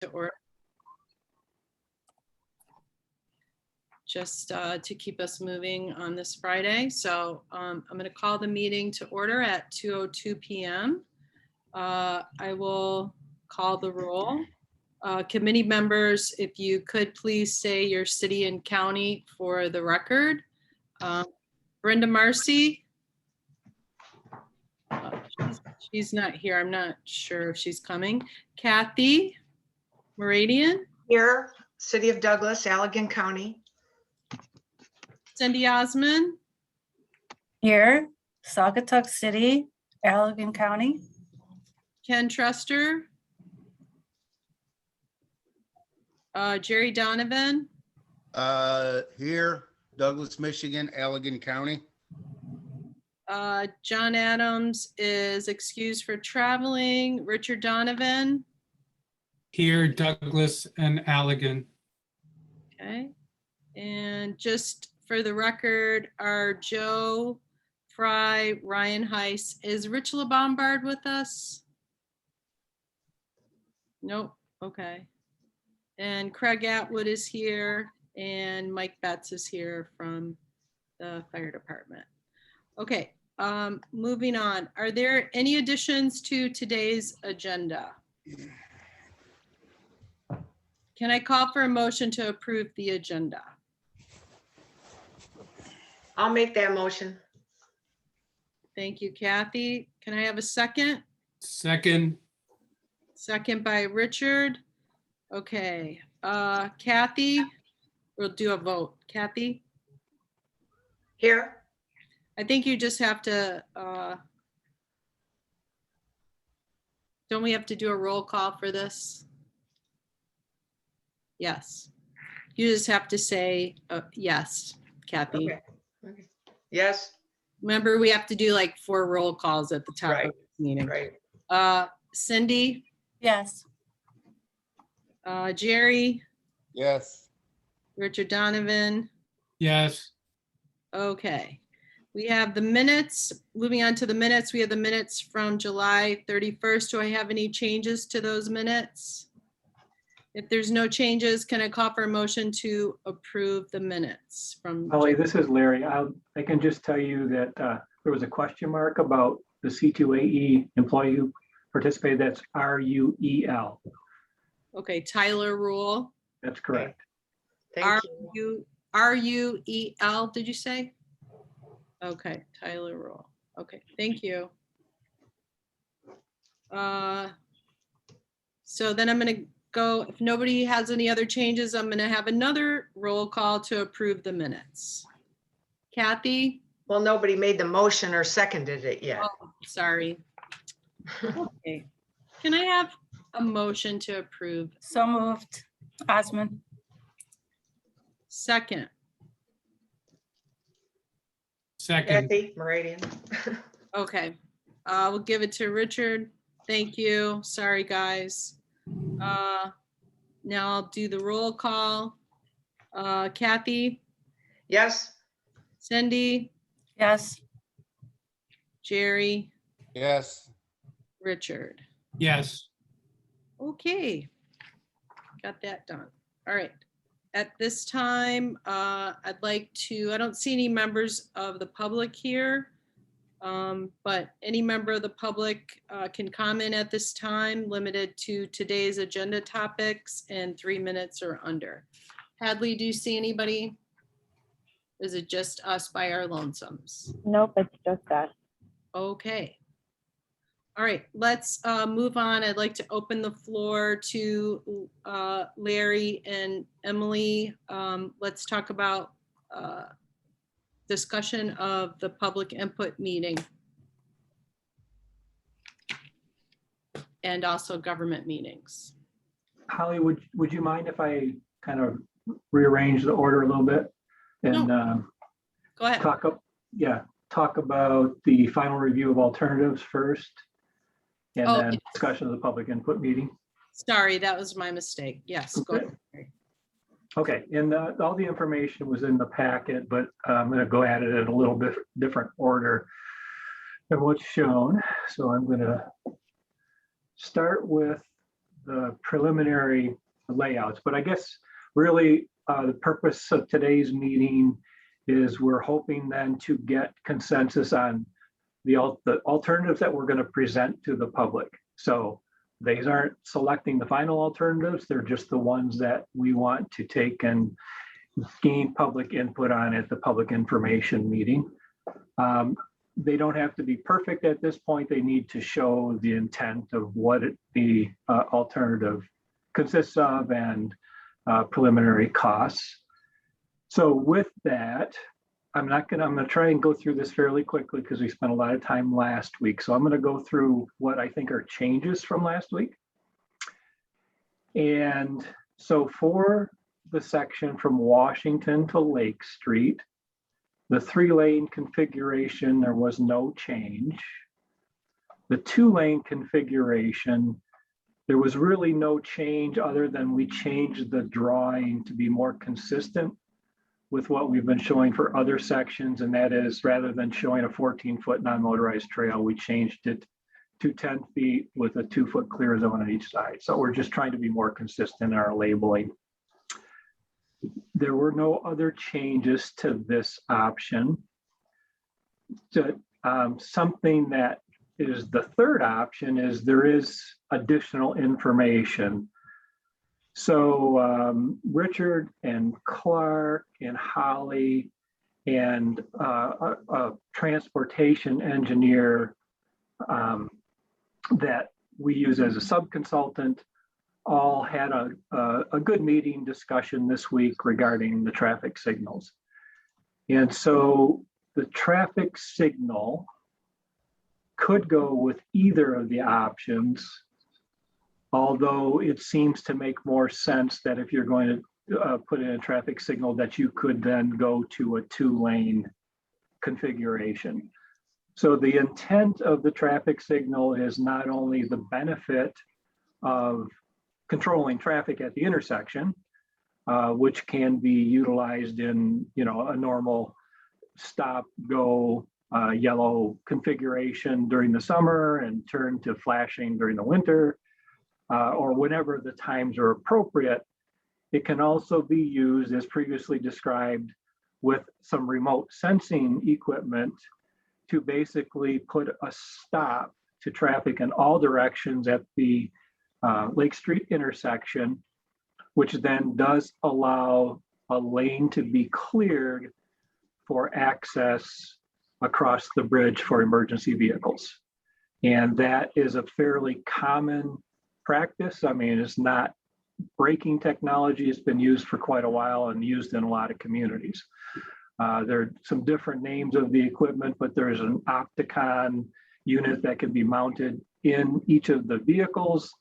to order. Just to keep us moving on this Friday. So I'm going to call the meeting to order at 2:02 p.m. I will call the roll. Committee members, if you could please say your city and county for the record. Brenda Marcy. She's not here. I'm not sure if she's coming. Kathy Meridian. Here, City of Douglas, Allegan County. Cindy Osmond. Here, Saugatuck City, Allegan County. Ken Truster. Jerry Donovan. Here, Douglas, Michigan, Allegan County. John Adams is excused for traveling. Richard Donovan. Here, Douglas and Allegan. Okay. And just for the record, are Joe Fry, Ryan Heiss, is Rich LeBombard with us? Nope. Okay. And Craig Atwood is here and Mike Betts is here from the fire department. Okay, moving on. Are there any additions to today's agenda? Can I call for a motion to approve the agenda? I'll make that motion. Thank you, Kathy. Can I have a second? Second, Second by Richard. Okay, Kathy, we'll do a vote. Kathy, Here, I think you just have to, don't we have to do a roll call for this? Yes. You just have to say yes, Kathy. okay. Okay. Yes, Remember, we have to do like 4 roll calls at the top Right. of the meeting. right. Cindy, Yes. Jerry, Yes. Richard Donovan. yes. Okay. We have the minutes. Moving on to the minutes, we have the minutes from July 31st. Do I have any changes to those minutes? If there's no changes, can I call for a motion to approve the minutes from? Holly, this is Larry. I can just tell you that there was a question mark about the C2AE employee who participated. That's RUEL. Okay, Tyler Rule. That's correct. Thank you. RUEL, did you say? Okay, Tyler Rule. Okay, thank you. So then I'm gonna go, if nobody has any other changes, I'm gonna have another roll call to approve the minutes. Kathy? Well, nobody made the motion or seconded it yet. Oh, sorry. Okay. Can I have a motion to approve? So moved. Osmond. Second. Second, Kathy Meridian. Okay, we'll give it to Richard. Thank you. Sorry, guys. Now I'll do the roll call. Kathy, Yes, Cindy, Yes. Jerry, Yes. Richard. yes. Okay, got that done. All right. At this time, I'd like to, I don't see any members of the public here, but any member of the public can comment at this time, limited to today's agenda topics and 3 minutes or under. Hadley, do you see anybody? Is it just us by our lonesomes? Nope, it's just us. Okay. All right, let's move on. I'd like to open the floor to Larry and Emily. Let's talk about discussion of the public input meeting. And also government meetings. Holly, would you mind if I kind of rearrange the order a little bit? And Go ahead. talk about the final review of alternatives first. And Oh, then yes. discussion of the public input meeting. Sorry, that was my mistake. Yes, go Okay. ahead. Okay, and all the information was in the packet, but I'm going to go at it in a little bit different order than what's shown. So I'm going to start with the preliminary layouts, but I guess really the purpose of today's meeting is we're hoping then to get consensus on the alternatives that we're going to present to the public. So these aren't selecting the final alternatives, they're just the ones that we want to take and gain public input on at the public information meeting. They don't have to be perfect at this point. They need to show the intent of what the alternative consists of and preliminary costs. So with that, I'm going to try and go through this fairly quickly because we spent a lot of time last week. So I'm going to go through what I think are changes from last week. And so for the section from Washington to Lake Street, the 3-lane configuration, there was no change. The 2-lane configuration, there was really no change other than we changed the drawing to be more consistent with what we've been showing for other sections. And that is, rather than showing a 14-foot non-motorized trail, we changed it to 10 feet with a 2-foot clear zone on each side. So we're just trying to be more consistent in our labeling. There were no other changes to this option. Something that is the third option is there is additional information. So Richard and Clark and Holly and a transportation engineer that we use as a sub-consultant all had a good meeting discussion this week regarding the traffic signals. And so the traffic signal could go with either of the options, although it seems to make more sense that if you're going to put in a traffic signal that you could then go to a 2-lane configuration. So the intent of the traffic signal is not only the benefit of controlling traffic at the intersection, which can be utilized in, a normal stop, go, yellow configuration during the summer and turn to flashing during the winter, or whenever the times are appropriate. It can also be used, as previously described, with some remote sensing equipment to basically put a stop to traffic in all directions at the Lake Street intersection, which then does allow a lane to be cleared for access across the bridge for emergency vehicles. And that is a fairly common practice. I mean, it's not braking technology. It's been used for quite a while and used in a lot of communities. There are some different names of the equipment, but there's an Opticon unit that can be mounted in each of the vehicles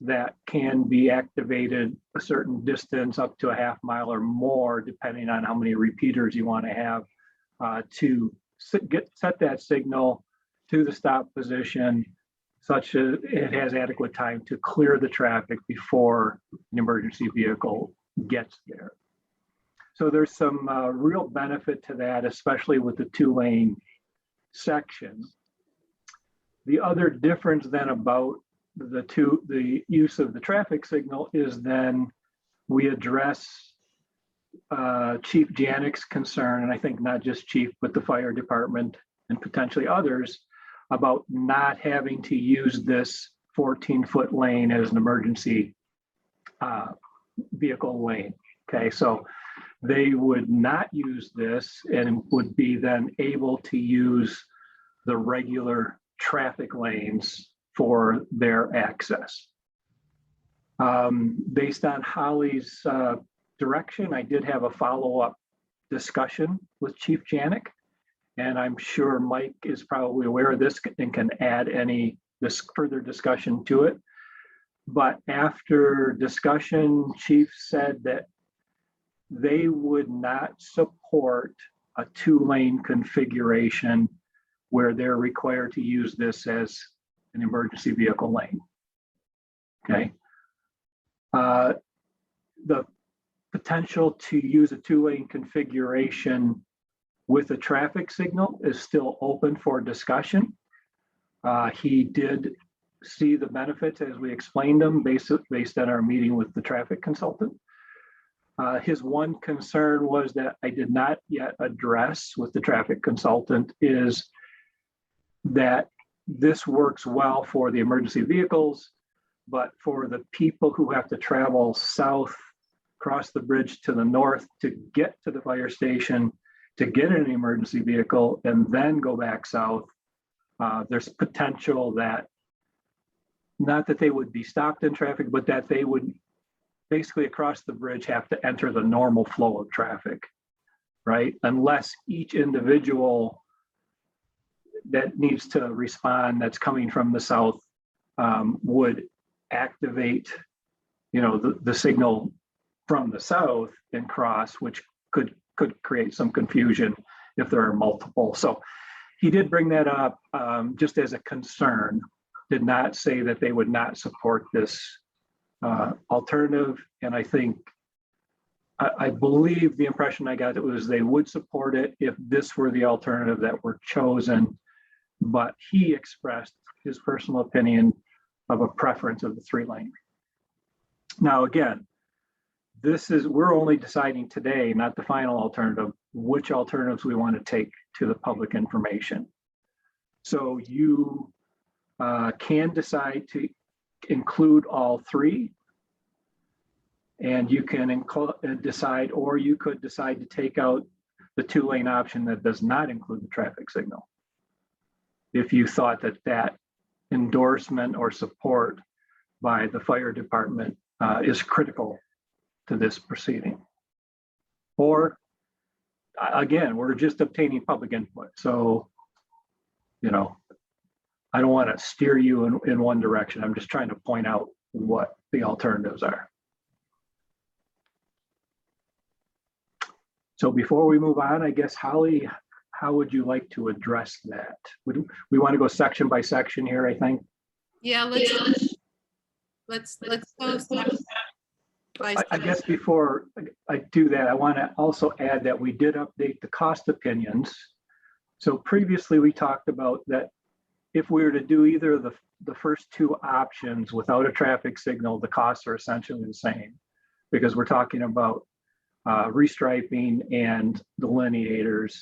that can be activated a certain distance up to a half mile or more, depending on how many repeaters you want to have to set that signal to the stop position such that it has adequate time to clear the traffic before an emergency vehicle gets there. So there's some real benefit to that, especially with the 2-lane section. The other difference then about the use of the traffic signal is then we address Chief Janik's concern, and I think not just Chief, but the fire department and potentially others, about not having to use this 14-foot lane as an emergency vehicle lane. Okay, so they would not use this and would be then able to use the regular traffic lanes for their access. Based on Holly's direction, I did have a follow-up discussion with Chief Janik, and I'm sure Mike is probably aware of this and can add this further discussion to it. But after discussion, Chief said that they would not support a 2-lane configuration where they're required to use this as an emergency vehicle lane. Okay. The potential to use a 2-lane configuration with a traffic signal is still open for discussion. He did see the benefits as we explained them based on our meeting with the traffic consultant. His one concern was that I did not yet address with the traffic consultant is that this works well for the emergency vehicles, but for the people who have to travel south, cross the bridge to the north to get to the fire station, to get in an emergency vehicle and then go back south, there's potential that not that they would be stopped in traffic, but that they would basically across the bridge have to enter the normal flow of traffic, right? Unless each individual that needs to respond that's coming from the south would activate, the signal from the south and cross, which could create some confusion if there are multiple. So he did bring that up just as a concern, did not say that they would not support this alternative. And I believe the impression I got was they would support it if this were the alternative that were chosen, but he expressed his personal opinion of a preference of the 3-lane. Now, again, we're only deciding today, not the final alternative, which alternatives we want to take to the public information. So you can decide to include all 3, and you can decide, or you could decide to take out the 2-lane option that does not include the traffic signal, if you thought that endorsement or support by the fire department is critical to this proceeding. Or again, we're just obtaining public input. So, I don't want to steer you in one direction. I'm just trying to point out what the alternatives are. So before we move on, I guess, Holly, how would you like to address that? We want to go section by section here, I think. Yeah, let's go section by I guess before I do that, I want to also add that we did update the cost opinions. So previously we talked about that if we were to do either of the first 2 options without a traffic signal, the costs are essentially the same, because we're talking about restriping and delineators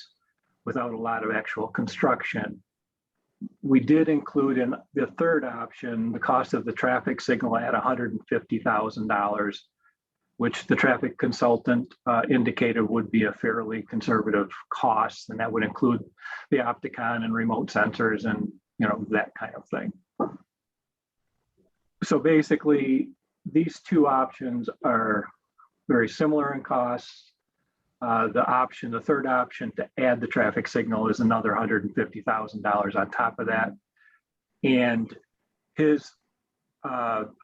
without a lot of actual construction. We did include in the third option the cost of the traffic signal at $150,000, which the traffic consultant indicated would be a fairly conservative cost, and that would include the Opticon and remote sensors and that kind of thing. So basically, these 2 options are very similar in costs. The third option to add the traffic signal is another $150,000 on top of that. And his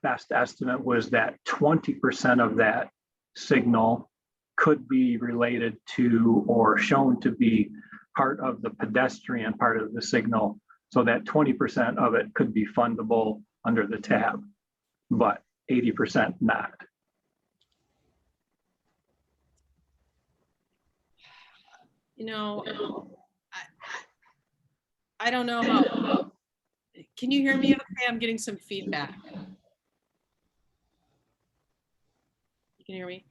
best estimate was that 20% of that signal could be related to or shown to be part of the pedestrian part of the signal, so that 20% of it could be fundable under the tab, but 80% not. I don't know how. Can you hear me okay? I'm getting some feedback. You can hear me?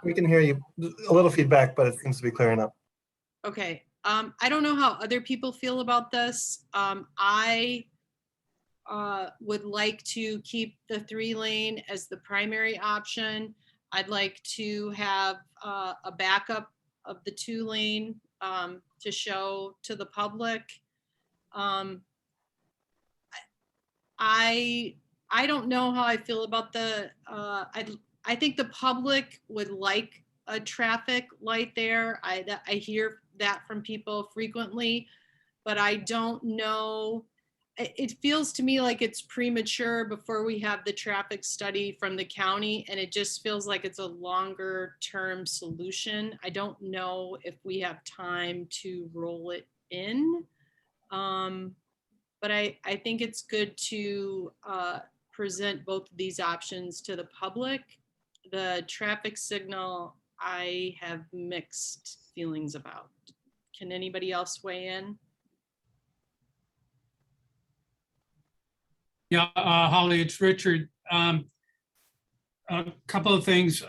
We can hear you. A little feedback, but it seems to be clearing up. Okay. I don't know how other people feel about this. I would like to keep the 3-lane as the primary option. I'd like to have a backup of the 2-lane to show to the public. I don't know how I feel about the, I think the public would like a traffic light there. I hear that from people frequently, but I don't know. It feels to me like it's premature before we have the traffic study from the county, and it just feels like it's a longer term solution. I don't know if we have time to roll it in. But I think it's good to present both of these options to the public. The traffic signal, I have mixed feelings about. Can anybody else weigh in? Yeah, Holly, it's Richard. A couple of things.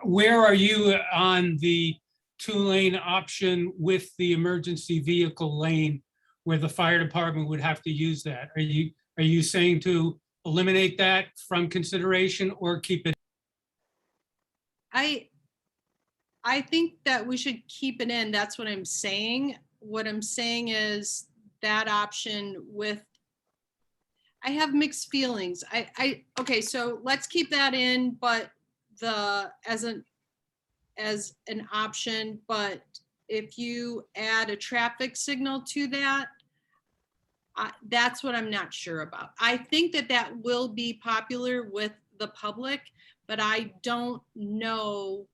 Where are you on the two-lane option with the emergency vehicle lane where the fire department would have to use that? Are you saying to eliminate that from consideration or keep it? I think that we should keep it in. That's what I'm saying. What I'm saying is that option with, I have mixed feelings. Okay, so let's keep that in, but as an option, but if you add a traffic signal to that, that's what I'm not sure about. I think that that will be popular with the public, but I don't know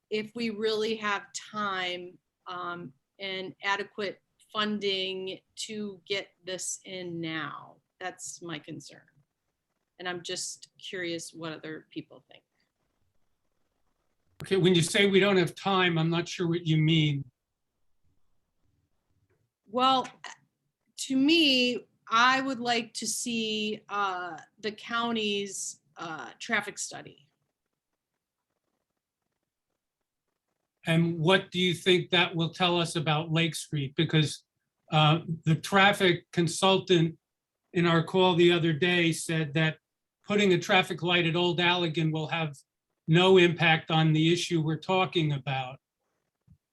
if we really have time and adequate funding to get this in now. That's my concern. And I'm just curious what other people think. Okay, when you say we don't have time, I'm not sure what you mean. Well, to me, I would like to see the county's traffic study. And what do you think that will tell us about Lake Street? Because the traffic consultant in our call the other day said that putting a traffic light at Old Allegan will have no impact on the issue we're talking about.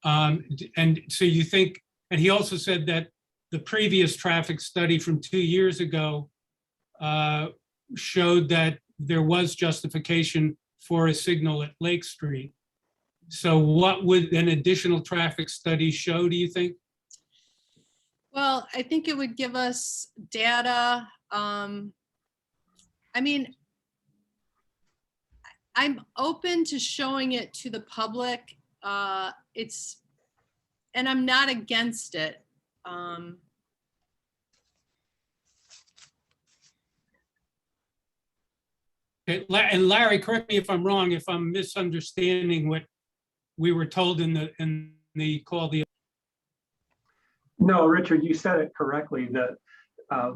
And so you think, and he also said that the previous traffic study from 2 years ago showed that there was justification for a signal at Lake Street. So what would an additional traffic study show, do you think? Well, I think it would give us data. I mean, I'm open to showing it to the public. And I'm not against it. And Larry, correct me if I'm wrong, if I'm misunderstanding what we were told in the call. No, Richard, you said it correctly, that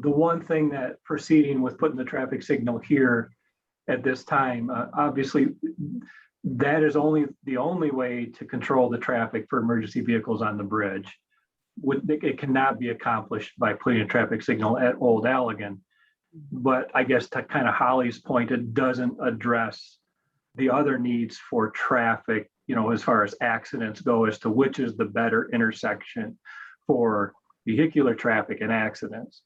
the one thing that proceeding with putting the traffic signal here at this time, obviously, that is the only way to control the traffic for emergency vehicles on the bridge. It cannot be accomplished by putting a traffic signal at Old Allegan. But I guess to kind of Holly's point, it doesn't address the other needs for traffic, as far as accidents go, as to which is the better intersection for vehicular traffic and accidents.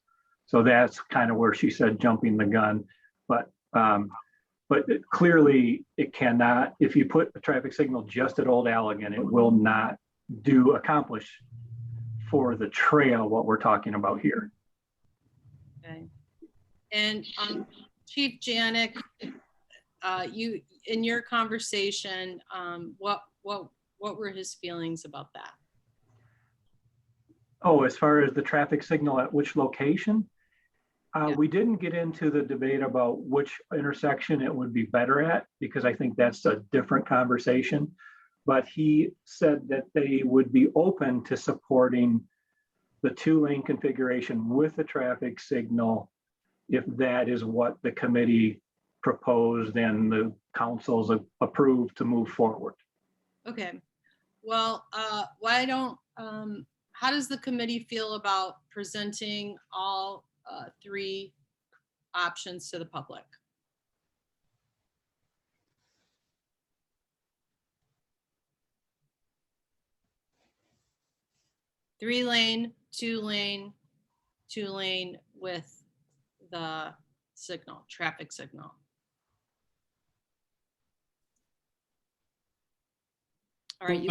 So that's kind of where she said jumping the gun. But clearly it cannot, if you put a traffic signal just at Old Allegan, it will not accomplish for the trail what we're talking about here. Okay. And Chief Janik, you, in your conversation, what were his feelings about that? Oh, as far as the traffic signal at which location? Yeah. We didn't get into the debate about which intersection it would be better at, because I think that's a different conversation. But he said that they would be open to supporting the 2-lane configuration with the traffic signal if that is what the committee proposed and the councils approved to move forward. Okay. Well, how does the committee feel about presenting all 3 options to the public? Three-lane, 2-lane, 2-lane with the signal, traffic signal. All right,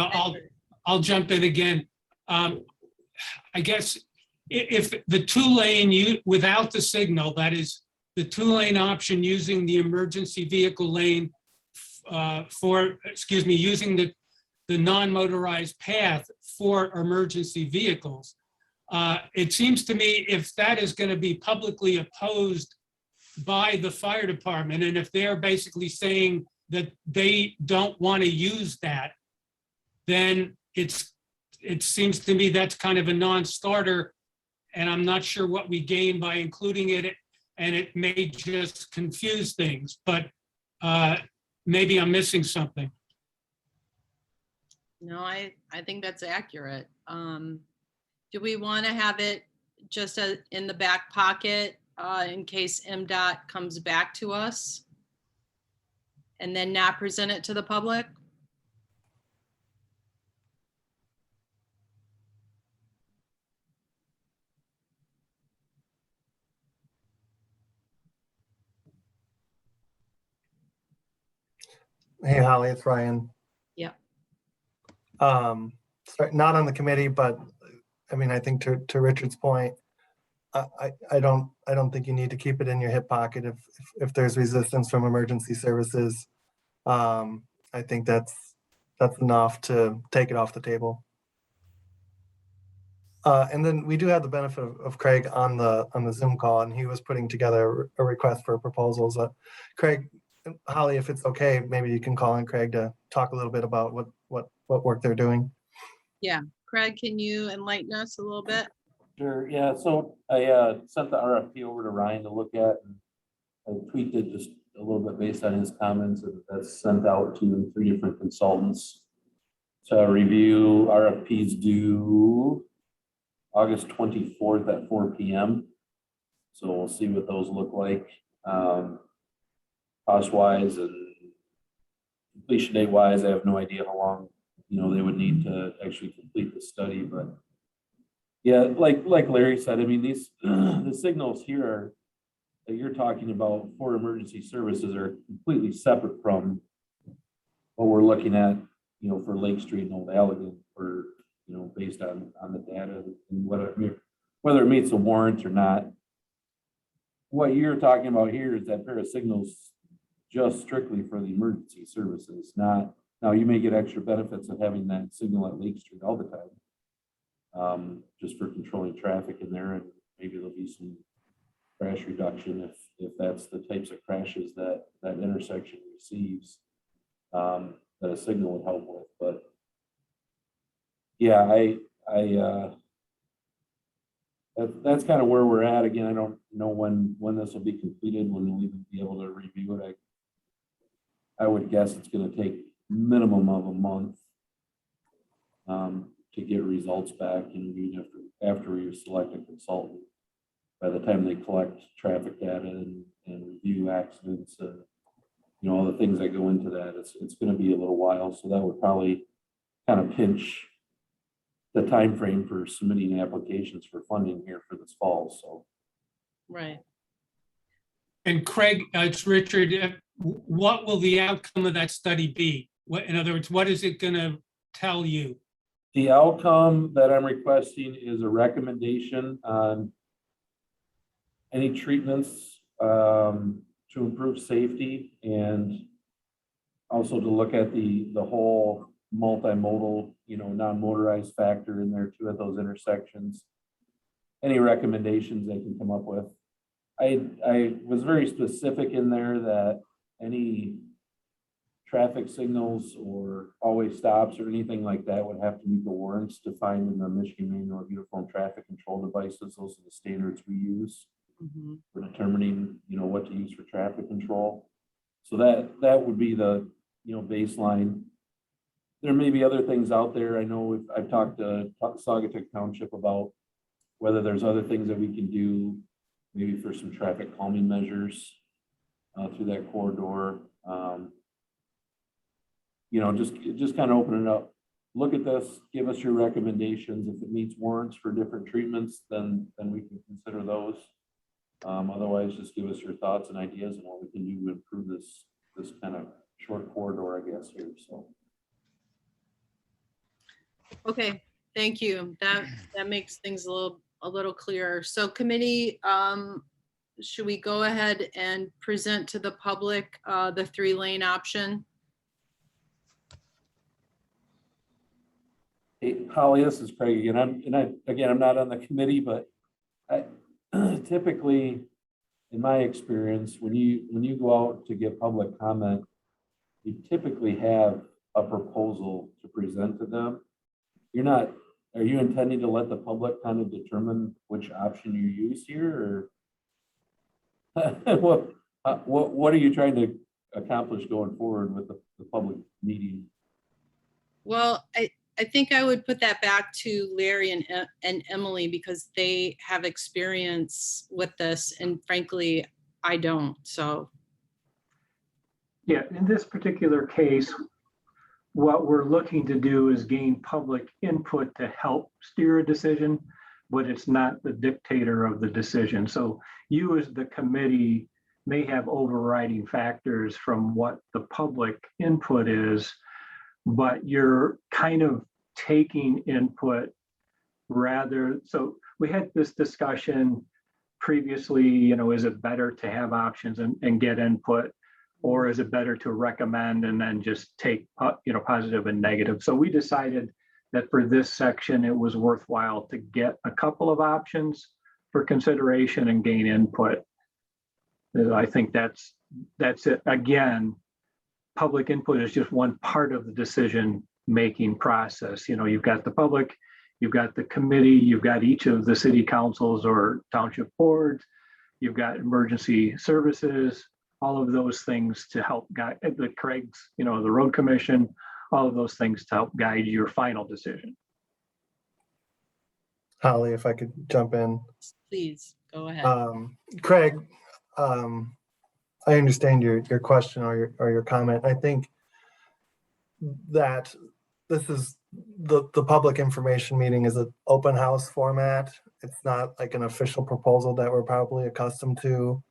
I'll jump in again. I guess if the 2-lane without the signal, that is the 2-lane option using the emergency vehicle lane using the non-motorized path for emergency vehicles. It seems to me if that is going to be publicly opposed by the fire department, and if they're basically saying that they don't want to use that, then it seems to me that's kind of a non-starter, and I'm not sure what we gain by including it, and it may just confuse things, but maybe I'm missing something. No, I think that's accurate. Do we want to have it just in the back pocket in case MDOT comes back to us? And then not present it to the public? Hey, Holly, it's Ryan. Yep. Sorry, not on the committee, but I mean, I think to Richard's point, I don't think you need to keep it in your hip pocket if there's resistance from emergency services. I think that's enough to take it off the table. And then we do have the benefit of Craig on the Zoom call, and he was putting together a request for proposals. Craig, Holly, if it's okay, maybe you can call on Craig to talk a little bit about what work they're doing. Yeah. Craig, can you enlighten us a little bit? Sure, yeah, so I sent the RFP over to Ryan to look at, and I tweaked it just a little bit based on his comments, and that's sent out to 3 different consultants to review. RFPs due August 24th at 4 p.m. So we'll see what those look like, cost-wise and completion date-wise. I have no idea how long, they would need to actually complete the study, but yeah, like Larry said, I mean, these the signals here that you're talking about for emergency services are completely separate from what we're looking at, for Lake Street and Old Allegan, for based on the data and whether it meets the warrant or not. What you're talking about here is that pair of signals just strictly for the emergency services. Not now, you may get extra benefits of having that signal at Lake Street all the time. Just for controlling traffic in there, and maybe there'll be some crash reduction if that's the types of crashes that intersection receives, that a signal would help with. But yeah, that's kind of where we're at. Again, I don't know when this will be completed, when we'll even be able to review it. I would guess it's going to take minimum of a month to get results back, and after we select a consultant. By the time they collect traffic data and review accidents, all the things that go into that, it's going to be a little while. So that would probably kind of pinch the time frame for submitting applications for funding here for this fall. So, Right. And Craig, it's Richard. What will the outcome of that study be? In other words, what is it going to tell you? the outcome that I'm requesting is a recommendation on any treatments to improve safety, and also to look at the whole multimodal, non-motorized factor in there too at those intersections. Any recommendations they can come up with. I was very specific in there that any traffic signals or always stops or anything like that would have to meet the warrants defined in the Michigan Manual of Uniform Traffic Control Devices. Those are the standards we use for determining, what to use for traffic control. So that would be the, baseline. There may be other things out there. I know I've talked to Saugatuck Township about whether there's other things that we can do, maybe for some traffic calming measures through that corridor. Just kind of open it up. Look at this, give us your recommendations. If it meets warrants for different treatments, then we can consider those. Otherwise, just give us your thoughts and ideas on what we can do to improve this kind of short corridor, I guess, here. So. Okay, thank you. That makes things a little clearer. So committee, should we go ahead and present to the public the 3-lane option? Hey, Holly, this is Craig again. I'm not on the committee, but I typically, in my experience, when you go out to get public comment, you typically have a proposal to present to them. You're not, are you intending to let the public kind of determine which option you use here, or what are you trying to accomplish going forward with the public meeting? Well, I think I would put that back to Larry and Emily because they have experience with this, and frankly, I don't, so. Yeah, in this particular case, what we're looking to do is gain public input to help steer a decision, but it's not the dictator of the decision. So you as the committee may have overriding factors from what the public input is, but you're kind of taking input rather. So we had this discussion previously, is it better to have options and get input? Or is it better to recommend and then just take, positive and negative? So we decided that for this section, it was worthwhile to get a couple of options for consideration and gain input. I think that's it. Again, public input is just one part of the decision-making process. You've got the public, you've got the committee, you've got each of the city councils or township boards, you've got emergency services, all of those things to help guide the Craig's, the road commission, all of those things to help guide your final decision. Holly, if I could jump in. Please, go ahead. Craig, I understand your question or your comment. I think that this is the public information meeting is an open house format. It's not like an official proposal that we're probably accustomed to,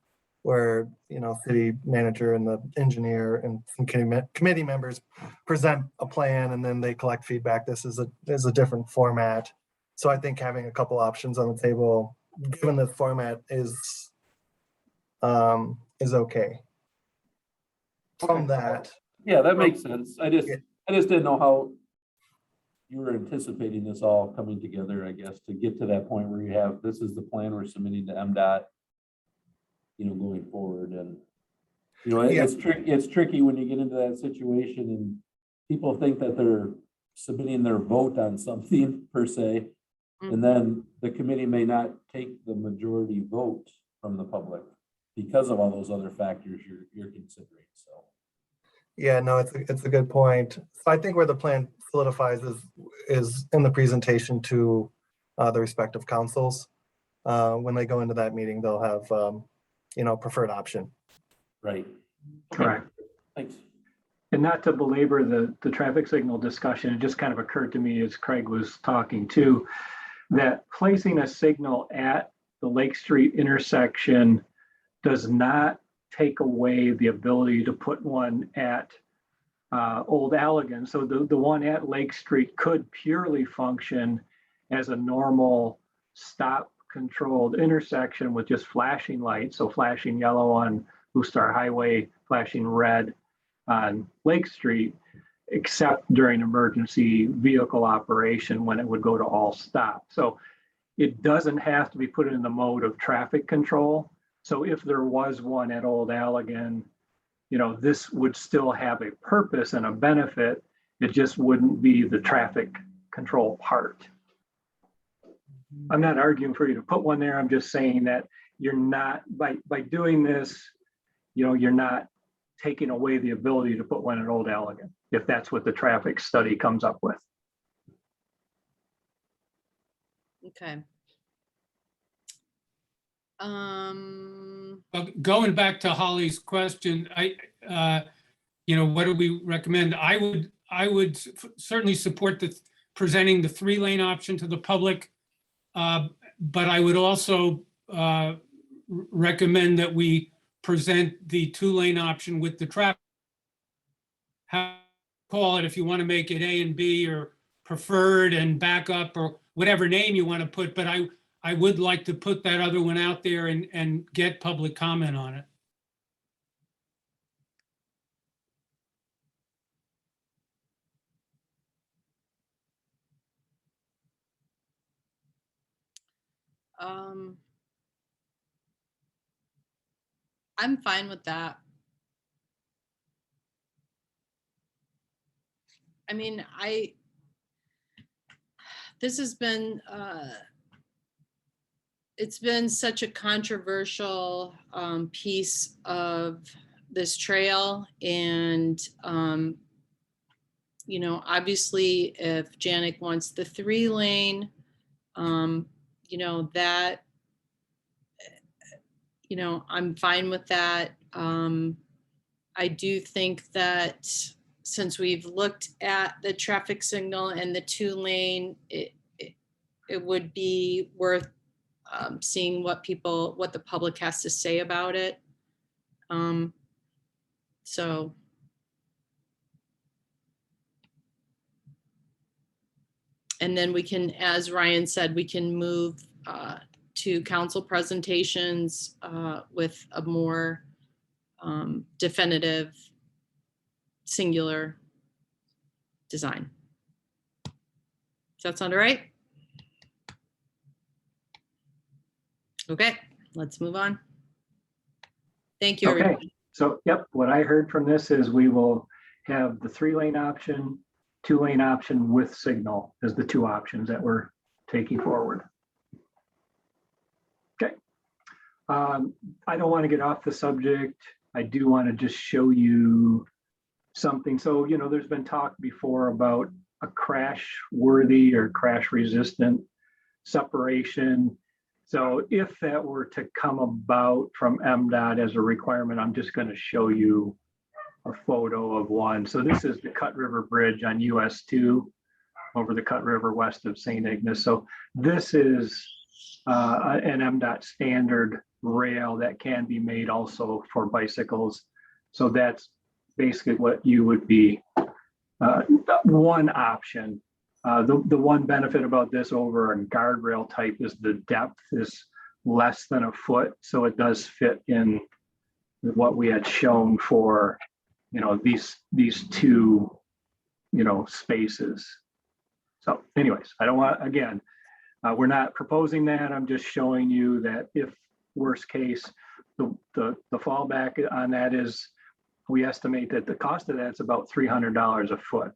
where city manager and the engineer and some committee members present a plan and then they collect feedback. This is a different format. So I think having a couple options on the table, given this format, is okay. From that, Yeah, that makes sense. I just didn't know how you were anticipating this all coming together, I guess, to get to that point where you have, this is the plan we're submitting to MDOT, going forward. And, it's tricky when you get into that situation and people think that they're submitting their vote on something per se, and then the committee may not take the majority vote from the public because of all those other factors you're considering. So. Yeah, no, it's a good point. So I think where the plan solidifies is in the presentation to the respective councils. When they go into that meeting, they'll have preferred option. Right. Correct. Thanks. And not to belabor the traffic signal discussion, it just kind of occurred to me as Craig was talking too, that placing a signal at the Lake Street intersection does not take away the ability to put one at Old Allegan. So the one at Lake Street could purely function as a normal stop controlled intersection with just flashing lights. So flashing yellow on Blue Star Highway, flashing red on Lake Street, except during emergency vehicle operation when it would go to all stop. So it doesn't have to be put in the mode of traffic control. So if there was one at Old Allegan, this would still have a purpose and a benefit. It just wouldn't be the traffic control part. I'm not arguing for you to put one there. I'm just saying that you're not, by doing this, you're not taking away the ability to put one at Old Allegan, if that's what the traffic study comes up with. Okay. Going back to Holly's question, what do we recommend? I would certainly support presenting the 3-lane option to the public, but I would also recommend that we present the 2-lane option with the traffic. Call it if you want to make it A and B or preferred and backup or whatever name you want to put, but I would like to put that other one out there and get public comment on it. I'm fine with that. I mean, this has been, it's been such a controversial piece of this trail. And, you know, obviously if Janik wants the 3-lane, you know, that, you know, I'm fine with that. I do think that since we've looked at the traffic signal and the 2-lane, it would be worth seeing what the public has to say about it. So. And then we can, as Ryan said, we can move to council presentations with a more definitive singular design. Does that sound all right? Okay, let's move on. Thank you, Okay, everybody. so yep, what I heard from this is we will have the 3-lane option, 2-lane option with signal as the 2 options that we're taking forward. Okay. I don't want to get off the subject. I do want to just show you something. So, you know, there's been talk before about a crash worthy or crash resistant separation. So if that were to come about from MDOT as a requirement, I'm just going to show you a photo of one. So this is the Cut River Bridge on US 2 over the Cut River west of St. Ignace. So this is an MDOT standard rail that can be made also for bicycles. So that's basically what you would be one option. The one benefit about this over a guardrail type is the depth is less than a foot. So it does fit in what we had shown for, you know, these 2, you know, spaces. So anyways, I don't want, again, we're not proposing that. I'm just showing you that if worst case, the fallback on that is we estimate that the cost of that's about $300 a foot.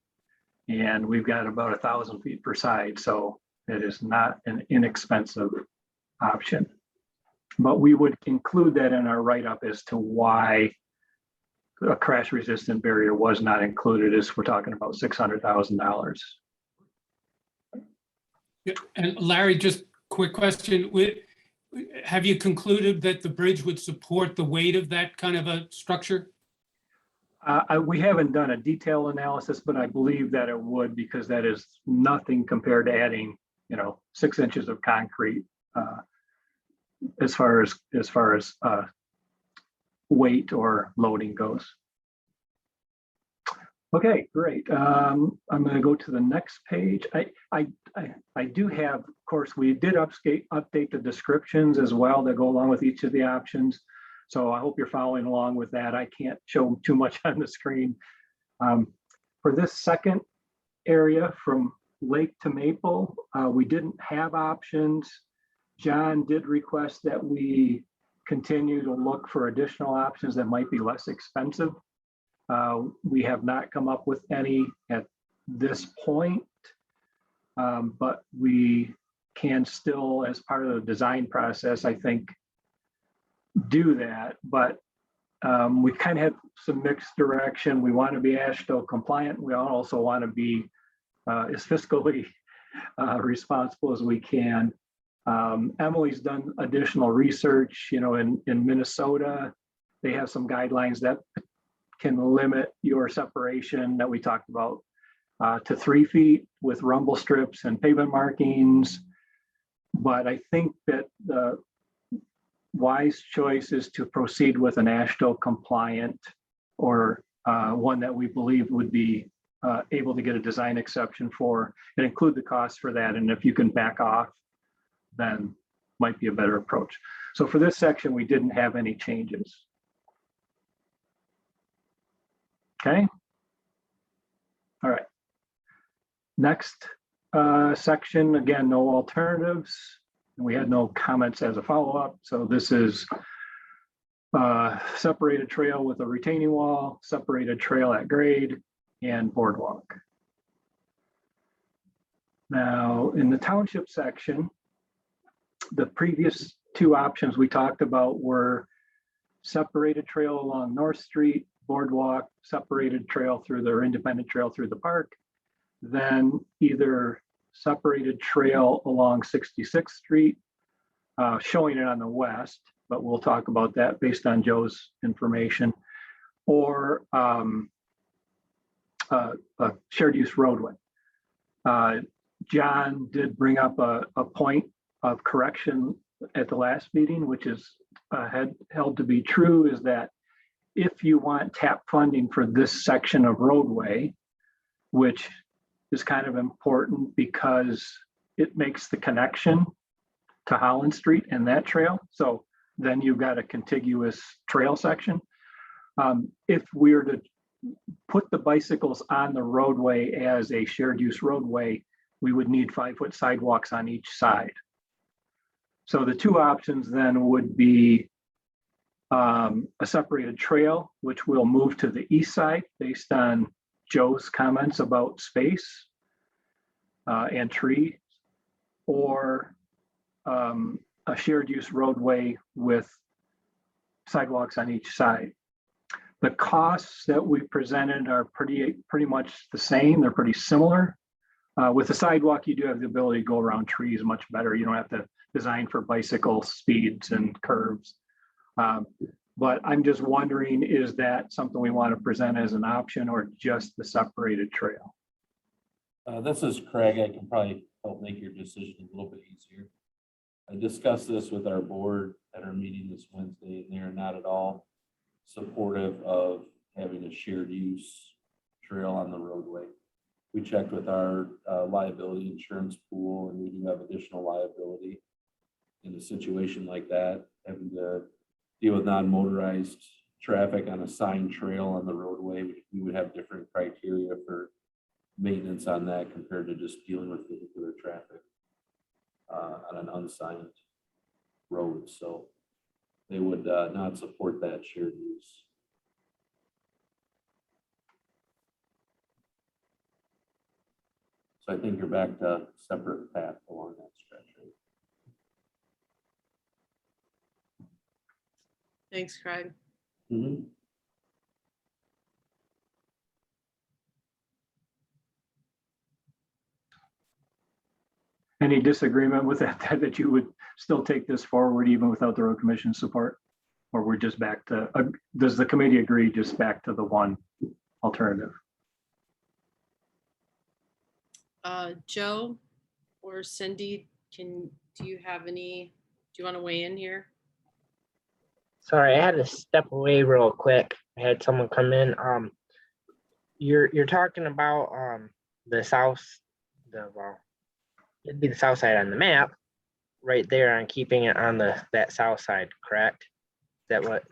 And we've got about 1,000 feet per side. So it is not an inexpensive option. But we would include that in our write-up as to why a crash resistant barrier was not included, as we're talking about $600,000. Yeah, and Larry, just quick question. Have you concluded that the bridge would support the weight of that kind of a structure? We haven't done a detailed analysis, but I believe that it would, because that is nothing compared to adding, you know, 6 inches of concrete as far as weight or loading goes. Okay, great. I'm going to go to the next page. I do have, of course, we did update the descriptions as well that go along with each of the options. So I hope you're following along with that. I can't show too much on the screen. For this second area from Lake to Maple, we didn't have options. John did request that we continue to look for additional options that might be less expensive. We have not come up with any at this point, but we can still, as part of the design process, I think, do that. But we kind of have some mixed direction. We want to be AASHTO compliant. We also want to be as fiscally responsible as we can. Emily's done additional research, you know, in Minnesota, they have some guidelines that can limit your separation that we talked about to 3 feet with rumble strips and pavement markings. But I think that the wise choice is to proceed with an AASHTO compliant, or one that we believe would be able to get a design exception for and include the cost for that. And if you can back off, then might be a better approach. So for this section, we didn't have any changes. Okay. All right. Next section, again, no alternatives. We had no comments as a follow-up. So this is separated trail with a retaining wall, separated trail at grade, and boardwalk. Now, in the township section, the previous two options we talked about were separated trail along North Street, boardwalk, separated trail through the, or independent trail through the park, then either separated trail along 66th Street, showing it on the west, but we'll talk about that based on Joe's information, or a shared use roadway. John did bring up a point of correction at the last meeting, which is held to be true, is that if you want TAP funding for this section of roadway, which is kind of important because it makes the connection to Holland Street and that trail. So then you've got a contiguous trail section. If we were to put the bicycles on the roadway as a shared use roadway, we would need 5-foot sidewalks on each side. So the two options then would be a separated trail, which will move to the east side based on Joe's comments about space and tree, or a shared use roadway with sidewalks on each side. The costs that we presented are pretty much the same. They're pretty similar. With the sidewalk, you do have the ability to go around trees much better. You don't have to design for bicycle speeds and curves. But I'm just wondering, is that something we want to present as an option or just the separated trail? This is Craig. I can probably help make your decision a little bit easier. I discussed this with our board at our meeting this Wednesday, and they're not at all supportive of having a shared use trail on the roadway. We checked with our liability insurance pool, and we do have additional liability in a situation like that, having to deal with non-motorized traffic on a signed trail on the roadway. We would have different criteria for maintenance on that compared to just dealing with vehicular traffic on an unsigned road. So they would not support that shared use. So I think you're back to separate path along that stretch. Right? Thanks, Craig. Mm-hmm. Any disagreement with that, that you would still take this forward even without the road commission support? Or we're just back to, does the committee agree just back to the one alternative? Joe or Cindy, do you want to weigh in here? Sorry, I had to step away real quick. I had someone come in. You're talking about the south, it'd be the south side on the map, right there, on keeping it on that south side, correct? Is that what?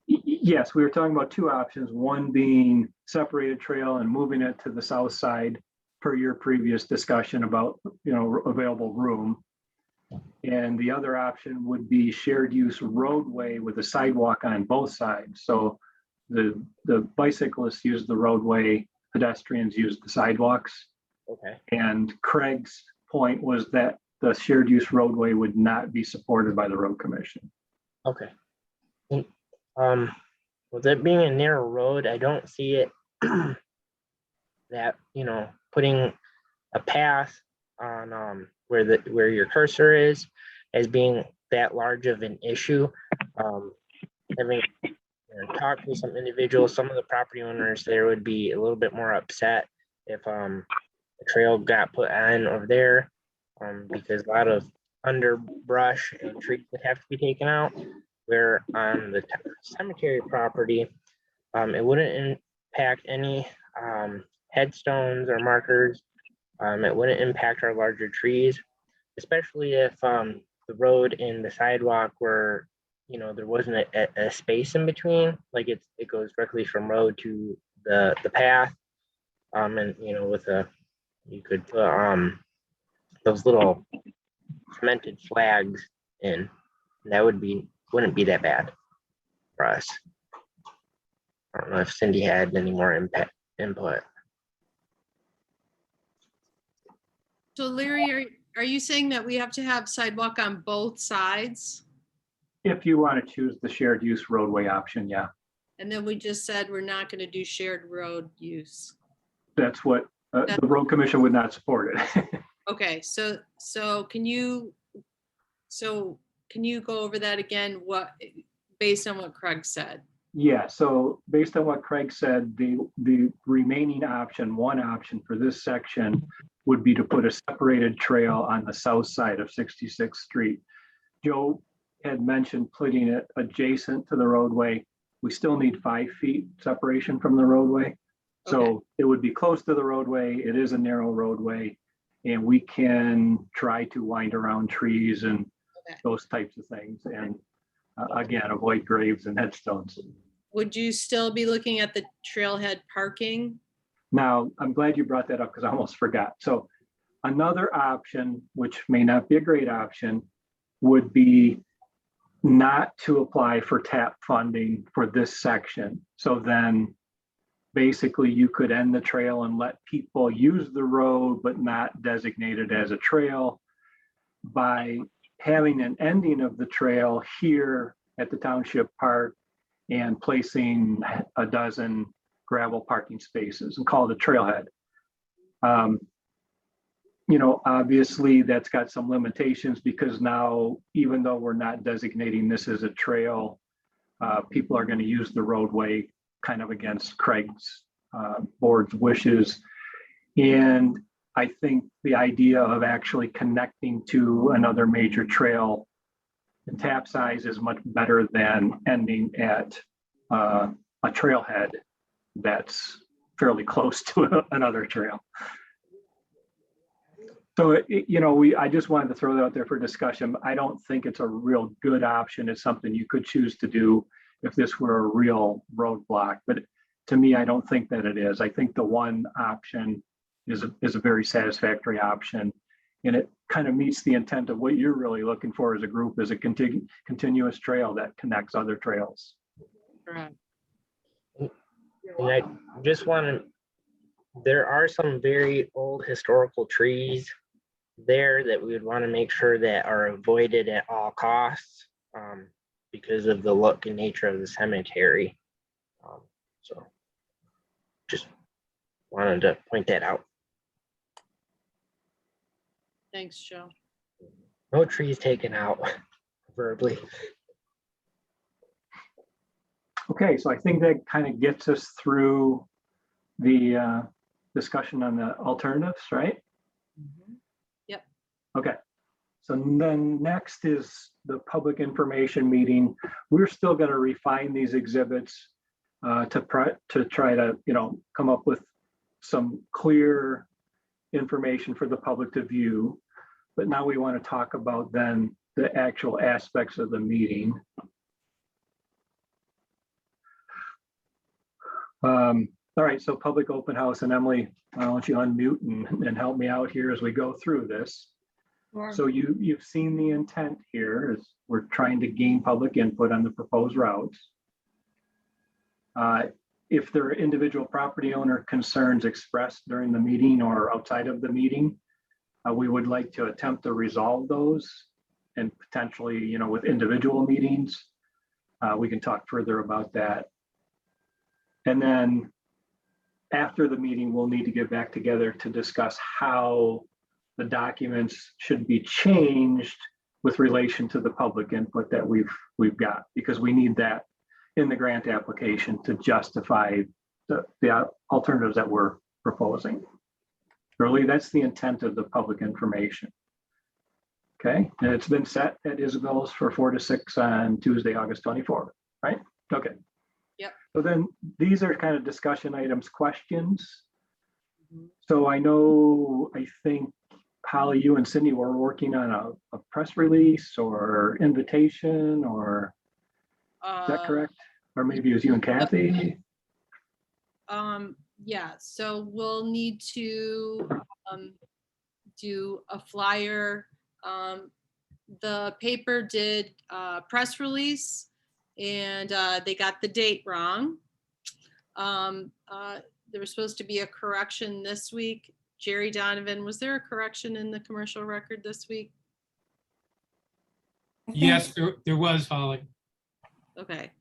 Yes, we were talking about two options, one being separated trail and moving it to the south side per your previous discussion about, available room. And the other option would be shared use roadway with a sidewalk on both sides. So the bicyclists use the roadway, pedestrians use the sidewalks. Okay. And Craig's point was that the shared use roadway would not be supported by the road commission. Okay. With it being a narrow road, I don't see it that, putting a path on where your cursor is as being that large of an issue. Having talked to some individuals, some of the property owners there would be a little bit more upset if a trail got put on over there, because a lot of underbrush and trees would have to be taken out. Where on the cemetery property, it wouldn't impact any headstones or markers. It wouldn't impact our larger trees, especially if the road and the sidewalk were, there wasn't a space in between, like it goes directly from road to the path. And you could put those little cemented flags in, and that wouldn't be that bad for us. I don't know if Cindy had any more input. So Larry, are you saying that we have to have sidewalk on both sides? If you want to choose the shared use roadway option, yeah, And then we just said we're not going to do shared road use. that's what, the road commission would not support it. Okay, so can you go over that again? What, based on what Craig said? Yeah, so based on what Craig said, the remaining option, one option for this section would be to put a separated trail on the south side of 66th Street. Joe had mentioned putting it adjacent to the roadway. We still need 5 feet separation from the roadway. So it would be close to the roadway. It is a narrow roadway. And we can try to wind around trees and Okay. those types of things. And again, avoid graves and headstones. Would you still be looking at the trailhead parking? Now, I'm glad you brought that up because I almost forgot. So another option, which may not be a great option, would be not to apply for TAP funding for this section. So then basically you could end the trail and let people use the road, but not designate it as a trail by having an ending of the trail here at the township park and placing a dozen gravel parking spaces and call it a trailhead. You know, obviously that's got some limitations because now, even though we're not designating this as a trail, people are going to use the roadway kind of against Craig's board's wishes. And I think the idea of actually connecting to another major trail and tap size is much better than ending at a trailhead that's fairly close to another trail. So, you know, I just wanted to throw that out there for discussion. I don't think it's a real good option. It's something you could choose to do if this were a real roadblock. But to me, I don't think that it is. I think the one option is a very satisfactory option. And it kind of meets the intent of what you're really looking for as a group, is a continuous trail that connects other trails. Correct. And I just want to, there are some very old historical trees there that we would want to make sure that are avoided at all costs, because of the look and nature of the cemetery. So just wanted to point that out. Thanks, Joe. No trees taken out, verbally. Okay, so I think that kind of gets us through the discussion on the alternatives, right? Yep. Okay, so then next is the public information meeting. We're still going to refine these exhibits to try to, you know, come up with some clear information for the public to view. But now we want to talk about then the actual aspects of the meeting. All right, so public open house, and Emily, why don't you unmute and help me out here as we go through this. Sure. So you've seen the intent here is we're trying to gain public input on the proposed routes. If there are individual property owner concerns expressed during the meeting or outside of the meeting, we would like to attempt to resolve those, and potentially, you know, with individual meetings, we can talk further about that. And then after the meeting, we'll need to get back together to discuss how the documents should be changed with relation to the public input that we've got, because we need that in the grant application to justify the alternatives that we're proposing. Really, that's the intent of the public information. Okay, and it's been set at Isabel's for 4 to 6 on Tuesday, August 24th, right? Okay. Yep. So then these are kind of discussion items, questions. Mhm. So I think Holly, you and Cindy were working on a press release or invitation, or is that correct? Or maybe it was you and Kathy? Yeah, so we'll need to do a flyer. The paper did a press release, and they got the date wrong. There was supposed to be a correction this week. Jerry Donovan, was there a correction in the commercial record this week? I think- Yes, there was, Holly. Okay.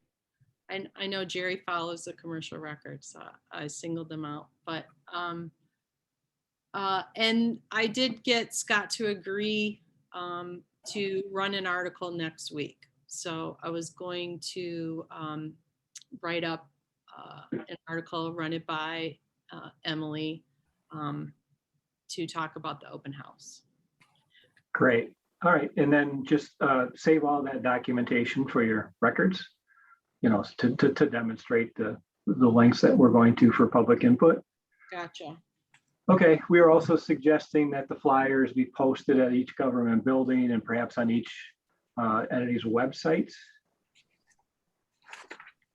I know Jerry follows the commercial record, so I singled them out, but, and I did get Scott to agree, to run an article next week. So I was going to, write up, an article, run it by, Emily, to talk about the open house. Great. All right. And then just save all that documentation for your records, to demonstrate the lengths that we're going to for public input. Gotcha. Okay. We are also suggesting that the flyers be posted at each government building and perhaps on each entity's websites.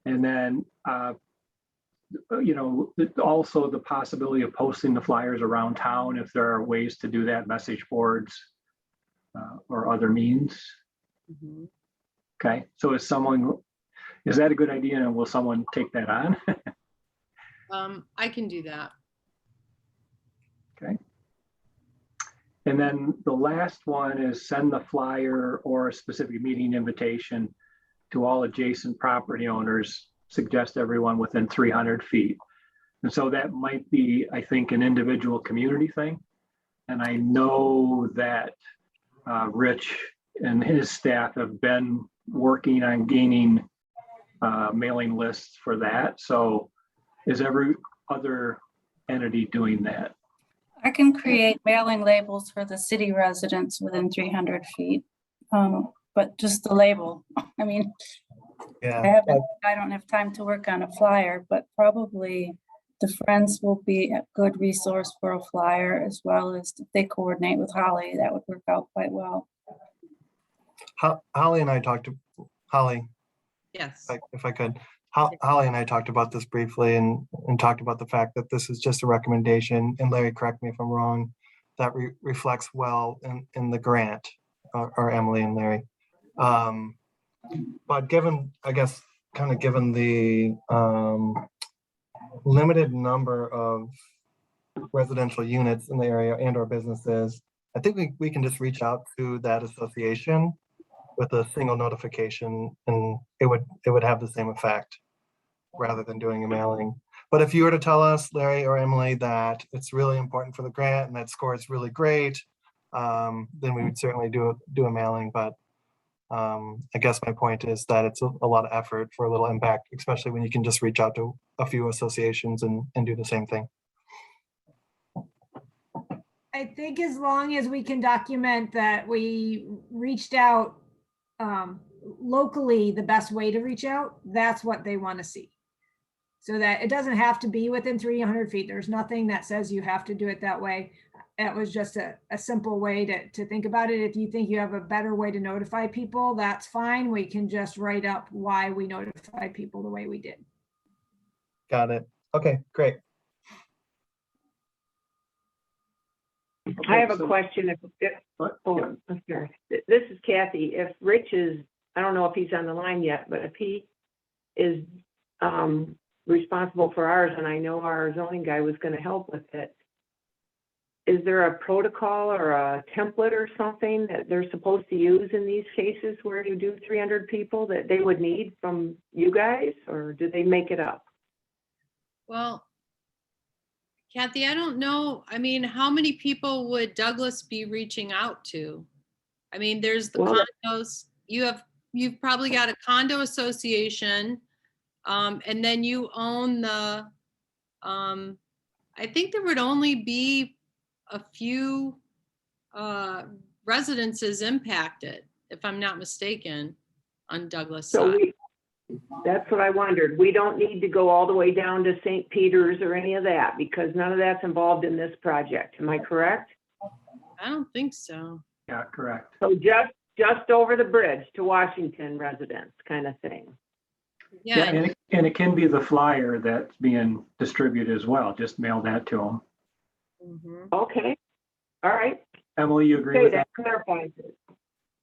And then, also the possibility of posting the flyers around town if there are ways to do that, message boards or other means. Mhm. Okay, so is that a good idea, and will someone take that on? I can do that. Okay. And then the last one is send the flyer or a specific meeting invitation to all adjacent property owners, suggest everyone within 300 feet. And so that might be, I think, an individual community thing. And I know that Rich and his staff have been working on gaining mailing lists for that. So is every other entity doing that? I can create mailing labels for the city residents within 300 feet. But just the label, I mean, Yeah, I don't have time to work on a flyer, but probably the Friends will be a good resource for a flyer, as well as if they coordinate with Holly, that would work out quite well. Holly and I talked to, Holly, Yes. if I could, Holly and I talked about this briefly and talked about the fact that this is just a recommendation, and Larry, correct me if I'm wrong, that reflects well in the grant, or Emily and Larry. But given, I guess, kind of given the limited number of residential units in the area and or businesses, I think we can just reach out to that association with a single notification, and it would have the same effect rather than doing a mailing. But if you were to tell us, Larry or Emily, that it's really important for the grant and that score is really great, then we would certainly do a mailing. But I guess my point is that it's a lot of effort for a little impact, especially when you can just reach out to a few associations and do the same thing. I think as long as we can document that we reached out locally, the best way to reach out, that's what they want to see. So that it doesn't have to be within 300 feet. There's nothing that says you have to do it that way. It was just a simple way to think about it. If you think you have a better way to notify people, that's fine. We can just write up why we notified people the way we did. Got it. Okay, great. I have a so- question. What? Oh, Yeah. I'm sorry. This is Kathy. If Rich is, I don't know if he's on the line yet, but if he is responsible for ours, and I know our zoning guy was going to help with it, is there a protocol or a template or something that they're supposed to use in these cases where you do 300 people that they would need from you guys, or do they make it up? Well, Kathy, I don't know. I mean, how many people would Douglas be reaching out to? I mean, there's the Well, condos. You've probably got a condo association, and then you own the, I think there would only be a few residences impacted, if I'm not mistaken, on Douglas So side. that's what I wondered. We don't need to go all the way down to St. Peter's or any of that because none of that's involved in this project. Am I correct? I don't think so. Yeah, correct. So just over the bridge to Washington residents kind of thing. Yeah, Yeah, and it can be the flyer that's being distributed as well. Just mail that to them. mhm. Okay. All right. Emily, you agree Okay, with that that? clarifies it.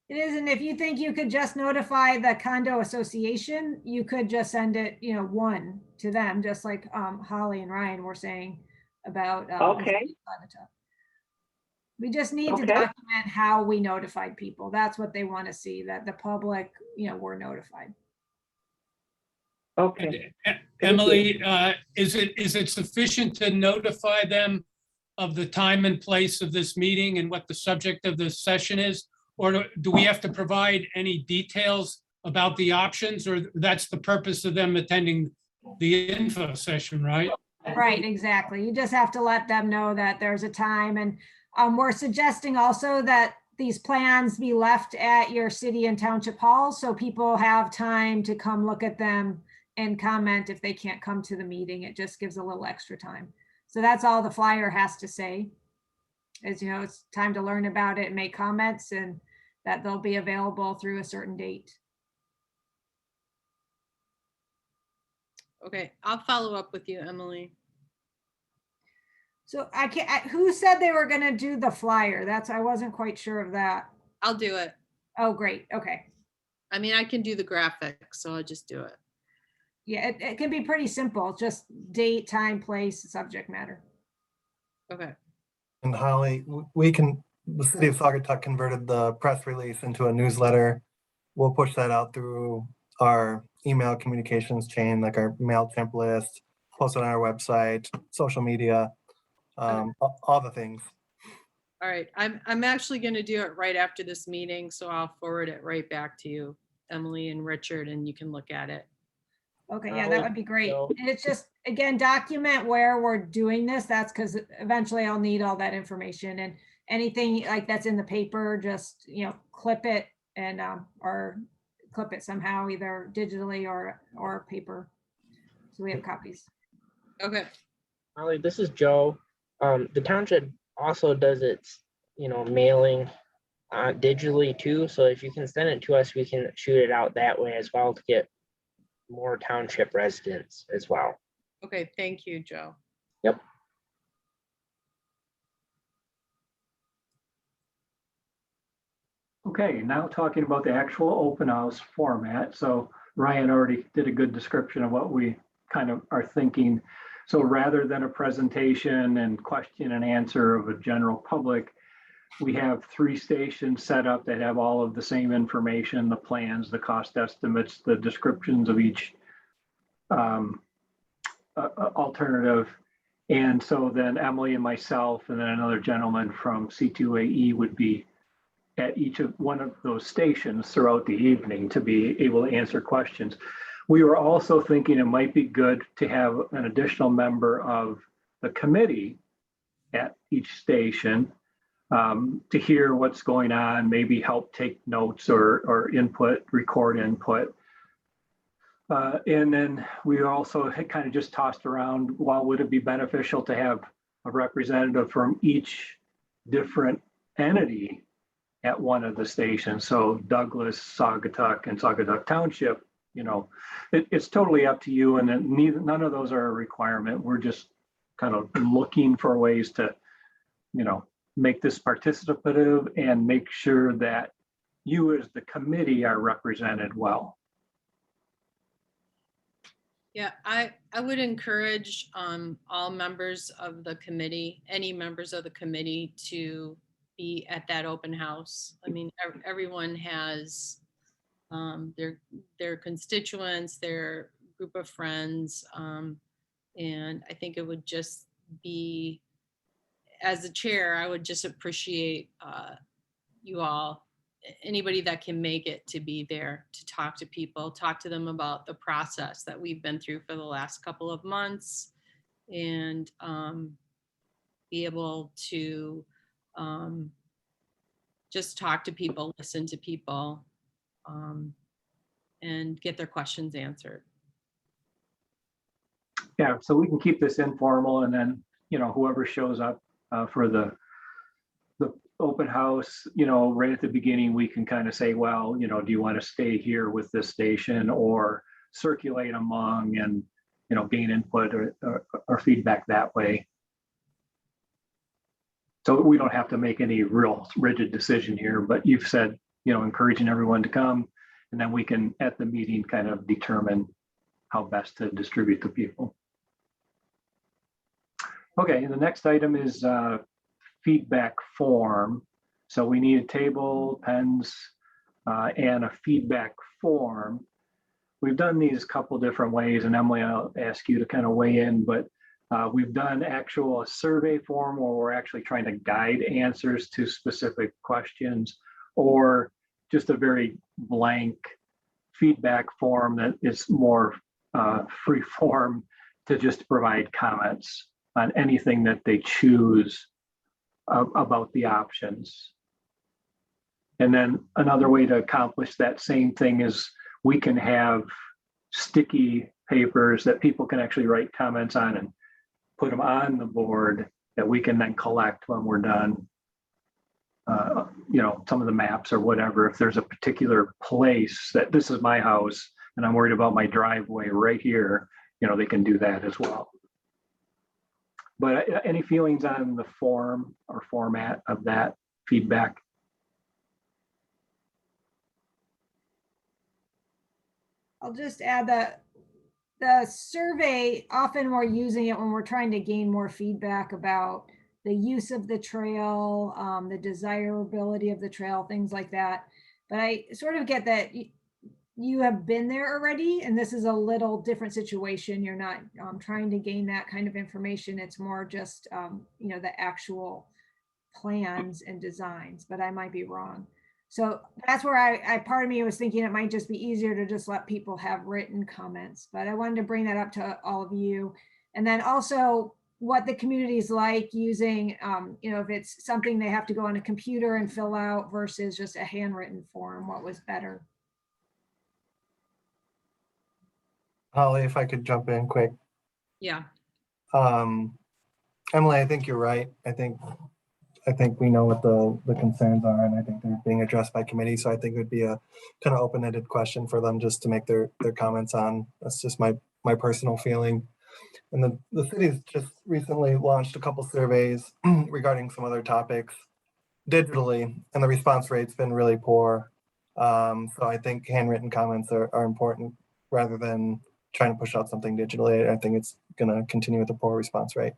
It is, and if you think you could just notify the condo association, you could just send it, one to them, just like Holly and Ryan were saying. about. Okay. We just need to Okay. document how we notified people. That's what they want to see, that the public, were notified. Okay. Emily, is it sufficient to notify them of the time and place of this meeting and what the subject of the session is? Or do we have to provide any details about the options, or that's the purpose of them attending the info session, right? Right, exactly. You just have to let them know that there's a time, and we're suggesting also that these plans be left at your city and township halls so people have time to come look at them and comment if they can't come to the meeting. It just gives a little extra time. So that's all the flyer has to say. Is, it's time to learn about it and make comments, and that they'll be available through a certain date. Okay, I'll follow up with you, Emily. So who said they were gonna do the flyer? I wasn't quite sure of that. I'll do it. Oh, great. Okay. I mean, I can do the graphics, so I'll just do it. Yeah, it can be pretty simple. Just date, time, place, subject matter. Okay. And Holly, the city of Saugatuck converted the press release into a newsletter. We'll push that out through our email communications chain, like our MailChimp list, post it on our website, social media, all the things. All right. I'm actually going to do it right after this meeting, so I'll forward it right back to you, Emily and Richard, and you can look at it. Okay, yeah, that would be great. So- And it's just, again, document where we're doing this. That's because eventually I'll need all that information, and anything like that's in the paper, just, clip it and, or clip it somehow, either digitally or paper. So we have copies. Okay. Molly, this is Joe. The township also does its, mailing digitally too. So if you can send it to us, we can shoot it out that way as well to get more township residents as well. Okay. Thank you, Joe. Yep. Okay, now talking about the actual open house format. So Ryan already did a good description of what we kind of are thinking. So rather than a presentation and question and answer of a general public, we have 3 stations set up that have all of the same information, the plans, the cost estimates, the descriptions of each alternative. And so then Emily and myself and then another gentleman from C2AE would be at each of one of those stations throughout the evening to be able to answer questions. We were also thinking it might be good to have an additional member of the committee at each station to hear what's going on, maybe help take notes or input, record input. And then we also had kind of just tossed around, well, would it be beneficial to have a representative from each different entity at one of the stations? So Douglas, Saugatuck, and Saugatuck Township, it's totally up to you. And then none of those are a requirement. We're just kind of looking for ways to, make this participative and make sure that you as the committee are represented well. Yeah, I would encourage all members of the committee, any members of the committee, to be at that open house. I mean, everyone has their constituents, their group of friends, and I think it would just be, as a chair, I would just appreciate you all, anybody that can make it, to be there to talk to people, talk to them about the process that we've been through for the last couple of months, and be able to just talk to people, listen to people, and get their questions answered. Yeah, so we can keep this informal, and then, whoever shows up for the open house, right at the beginning, we can kind of say, well, do you want to stay here with this station or circulate among and, gain input or feedback that way. So we don't have to make any real rigid decision here, but you've said, encouraging everyone to come, and then we can at the meeting kind of determine how best to distribute the people. Okay, the next item is feedback form. So we need a table, pens, and a feedback form. We've done these a couple different ways, and Emily, I'll ask you to kind of weigh in, but we've done a survey form where we're actually trying to guide answers to specific questions, or just a very blank feedback form that is more free form to just provide comments on anything that they choose about the options. And then another way to accomplish that same thing is we can have sticky papers that people can actually write comments on and put them on the board that we can then collect when we're done. Some of the maps or whatever, if there's a particular place that this is my house and I'm worried about my driveway right here, they can do that as well. But any feelings on the form or format of that feedback? I'll just add that the survey, often we're using it when we're trying to gain more feedback about the use of the trail, the desirability of the trail, things like that. But I sort of get that you have been there already, and this is a little different situation. You're not trying to gain that kind of information. It's more just, the actual plans and designs, but I might be wrong. So that's where I part of me was thinking it might just be easier to just let people have written comments, but I wanted to bring that up to all of you. And then also what the community is like using, if it's something they have to go on a computer and fill out versus just a handwritten form, what was better? Holly, if I could jump in quick. Yeah. Emily, I think you're right. I think we know what the concerns are, and I think they're being addressed by committee. So I think it would be a kind of open-ended question for them just to make their comments on. That's just my personal feeling. And the city's just recently launched a couple surveys regarding some other topics digitally, and the response rate's been really poor. So I think handwritten comments are important rather than trying to push out something digitally. I think it's going to continue with a poor response rate.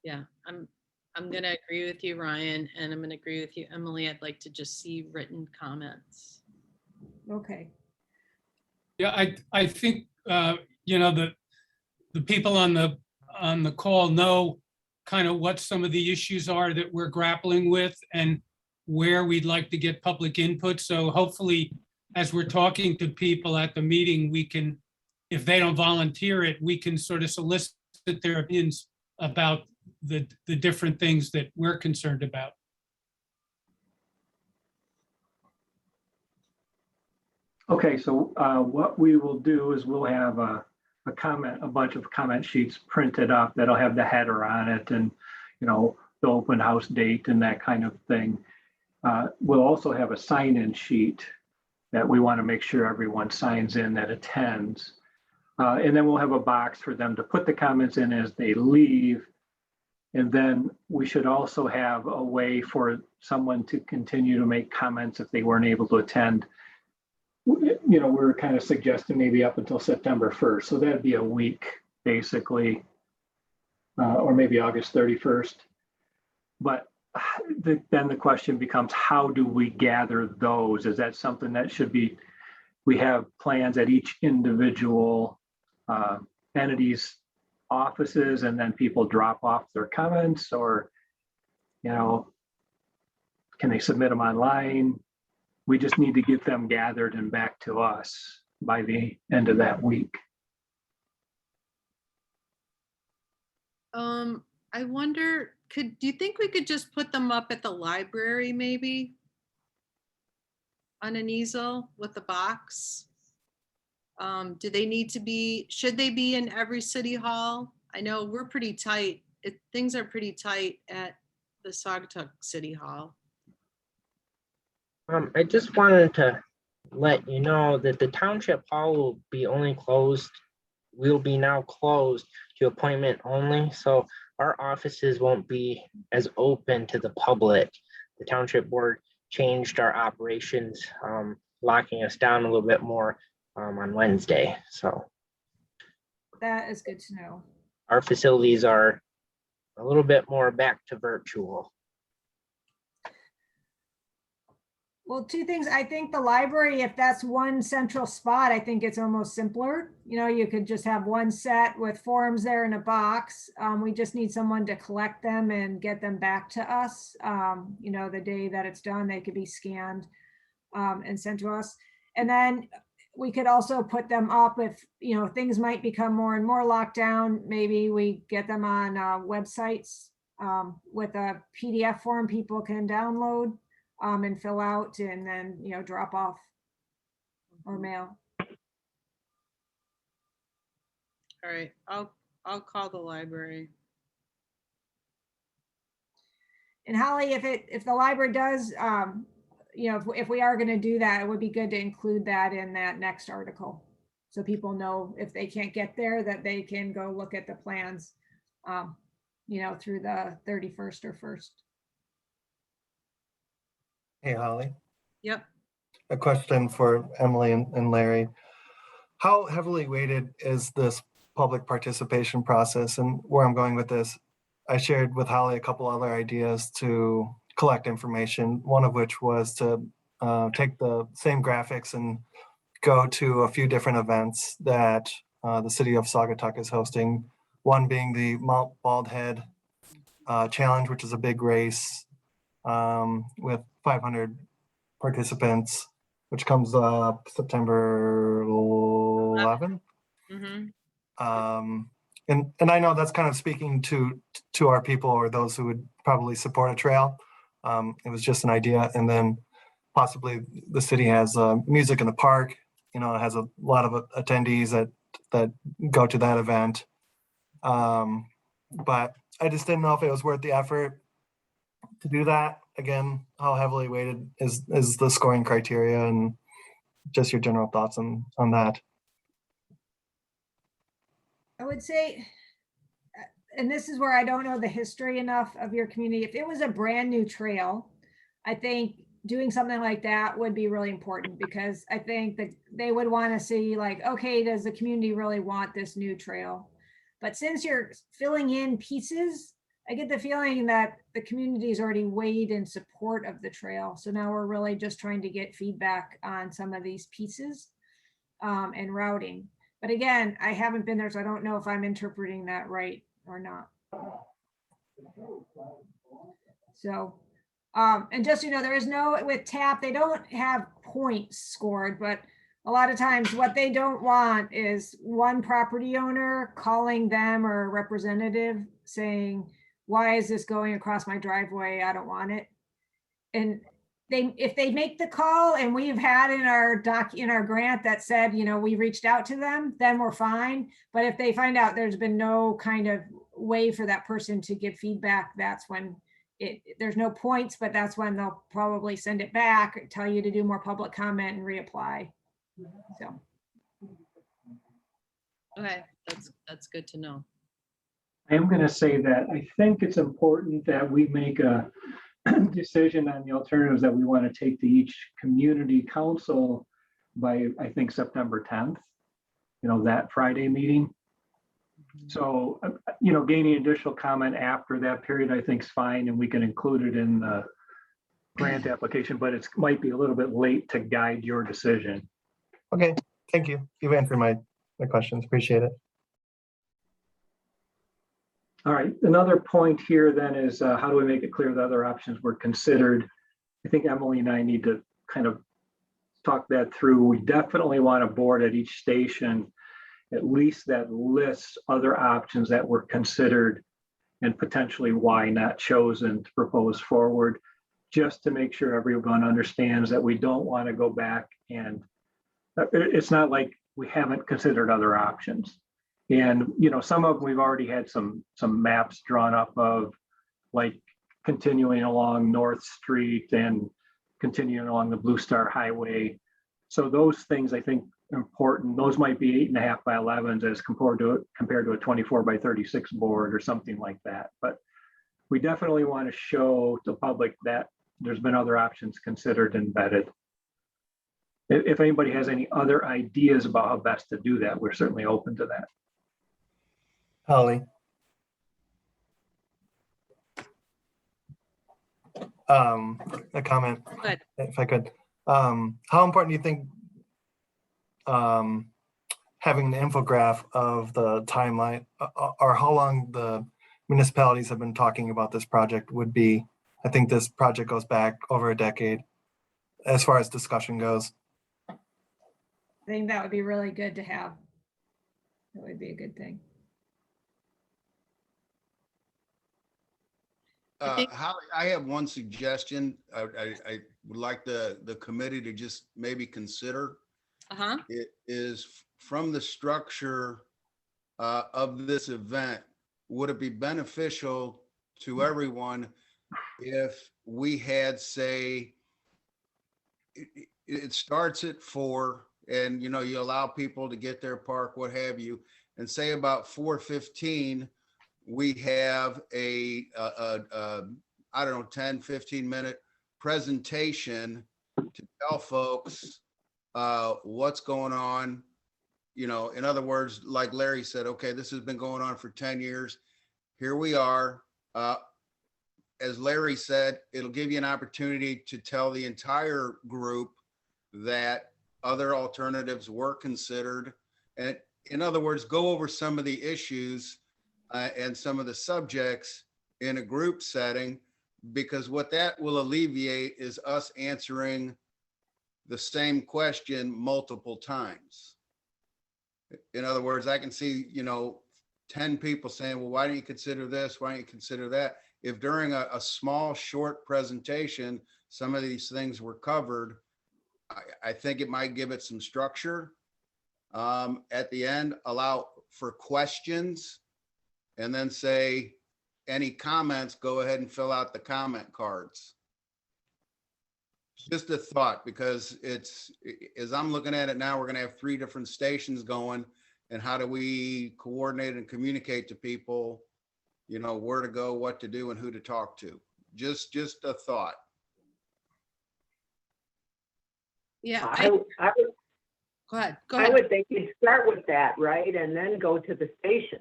Yeah, I'm going to agree with you, Ryan, and I'm going to agree with you, Emily. I'd like to just see written comments. Okay. Yeah, I think, the people on the call know kind of what some of the issues are that we're grappling with and where we'd like to get public input. So hopefully, as we're talking to people at the meeting, we can, if they don't volunteer it, we can sort of solicit their opinions about the different things that we're concerned about. Okay, so what we will do is we'll have a bunch of comment sheets printed up that'll have the header on it and, the open house date and that kind of thing. We'll also have a sign-in sheet that we want to make sure everyone signs in that attends. And then we'll have a box for them to put the comments in as they leave. And then we should also have a way for someone to continue to make comments if they weren't able to attend. We're kind of suggesting maybe up until September 1st. So that'd be a week, basically, or maybe August 31st. But then the question becomes, how do we gather those? Is that something that should be, we have plans at each individual entity's offices and then people drop off their comments, or, can they submit them online? We just need to get them gathered and back to us by the end of that week. I wonder, do you think we could just put them up at the library maybe? On an easel with a box? Do they need to be, should they be in every city hall? I know we're pretty tight. Things are pretty tight at the Saugatuck City Hall. I just wanted to let you know that the township hall will be will be now closed to appointment only. So our offices won't be as open to the public. The township board changed our operations, locking us down a little bit more on Wednesday. So That is good to know. our facilities are a little bit more back to virtual. Well, two things. I think the library, if that's one central spot, I think it's almost simpler. You know, you could just have one set with forms there in a box. We just need someone to collect them and get them back to us. You know, the day that it's done, they could be scanned and sent to us. And then we could also put them up if, you know, things might become more and more locked down. Maybe we get them on websites with a PDF form people can download and fill out and then, you know, drop off or mail. All right, I'll call the library. And Holly, if the library does, you know, if we are going to do that, it would be good to include that in that next article. So people know if they can't get there, that they can go look at the plans, you know, through the 31st or 1st. Hey, Holly, Yep. a question for Emily and Larry. How heavily weighted is this public participation process? And where I'm going with this, I shared with Holly a couple other ideas to collect information, one of which was to take the same graphics and go to a few different events that the city of Saugatuck is hosting. One being the Mount Baldhead Challenge, which is a big race with 500 participants, which comes up September 11th. Mm-hmm. And I know that's kind of speaking to our people or those who would probably support a trail. It was just an idea. And then possibly the city has music in the park. You know, it has a lot of attendees that go to that event. But I just didn't know if it was worth the effort to do that. Again, how heavily weighted is the scoring criteria, and just your general thoughts on that. I would say, and this is where I don't know the history enough of your community. If it was a brand new trail, I think doing something like that would be really important, because I think that they would want to see like, okay, does the community really want this new trail? But since you're filling in pieces, I get the feeling that the community is already weighed in support of the trail. So now we're really just trying to get feedback on some of these pieces and routing. But again, I haven't been there, so I don't know if I'm interpreting that right or not. So, and just, you know, there is no, with TAP, they don't have points scored, but a lot of times what they don't want is one property owner calling them or a representative saying, why is this going across my driveway? I don't want it. And if they make the call, and we've had in our grant that said, you know, we reached out to them, then we're fine. But if they find out there's been no kind of way for that person to give feedback, that's when there's no points, but that's when they'll probably send it back, tell you to do more public comment and reapply. So. Okay, that's good to know. I am going to say that I think it's important that we make a decision on the alternatives that we want to take to each community council by, I think, September 10th, you know, that Friday meeting. So, you know, gaining additional comment after that period, I think is fine, and we can include it in the grant application, but it might be a little bit late to guide your decision. Okay, thank you. You've answered my questions. Appreciate it. All right, another point here then is how do we make it clear that other options were considered? I think Emily and I need to kind of talk that through. We definitely want a board at each station, at least that lists other options that were considered and potentially why not chosen to propose forward, just to make sure everyone understands that we don't want to go back and it's not like we haven't considered other options. And, you know, some of them we've already had some maps drawn up of, like continuing along North Street and continuing along the Blue Star Highway. So those things I think are important. Those might be 8.5 by 11s as compared to a 24 by 36 board or something like that. But we definitely want to show the public that there's been other options considered and vetted. If anybody has any other ideas about how best to do that, we're certainly open to that. Holly, a comment, Good. if I could. How important do you think having an infograph of the timeline or how long the municipalities have been talking about this project would be? I think this project goes back over a decade as far as discussion goes. I think that would be really good to have. That would be a good thing. I think- Holly, I have one suggestion. I would like the committee to just maybe consider. Uh-huh. It is from the structure of this event, would it be beneficial to everyone if we had, say, it starts at 4 and, you know, you allow people to get their park, what have you, and say about 4:15, we have a I don't know, 10, 15-minute presentation to tell folks what's going on. You know, in other words, like Larry said, okay, this has been going on for 10 years. Here we are. As Larry said, it'll give you an opportunity to tell the entire group that other alternatives were considered. And in other words, go over some of the issues and some of the subjects in a group setting, because what that will alleviate is us answering the same question multiple times. In other words, I can see, you know, 10 people saying, well, why don't you consider this? Why don't you consider that? If during a small, short presentation, some of these things were covered, I think it might give it some structure. At the end, allow for questions, and then say, any comments, go ahead and fill out the comment cards. Just a thought, because it's, as I'm looking at it now, we're gonna have 3 different stations going, and how do we coordinate and communicate to people, you know, where to go, what to do, and who to talk to? Just a thought. Yeah. I would, Go ahead. Go I ahead. would think you start with that, right? And then go to the station.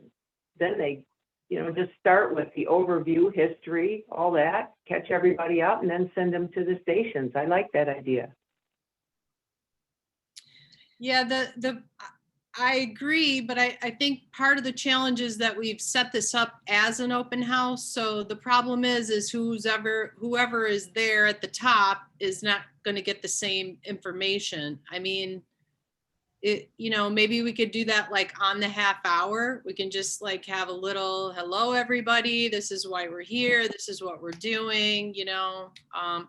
Then they, you know, just start with the overview, history, all that, catch everybody up, and then send them to the stations. I like that idea. Yeah, I agree, but I think part of the challenge is that we've set this up as an open house. So the problem is whoever is there at the top is not going to get the same information. I mean, you know, maybe we could do that like on the half hour. We can just like have a little, hello, everybody. This is why we're here. This is what we're doing, you know,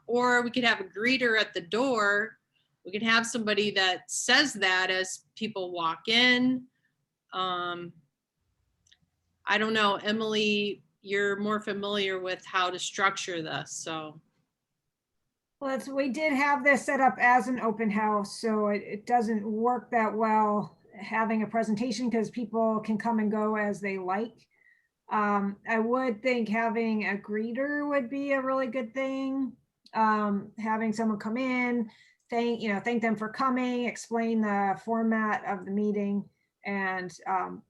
or we could have a greeter at the door. We can have somebody that says that as people walk in. I don't know, Emily, you're more familiar with how to structure this, so. Well, we did have this set up as an open house, so it doesn't work that well having a presentation because people can come and go as they like. I would think having a greeter would be a really good thing. Having someone come in, thank them for coming, explain the format of the meeting, and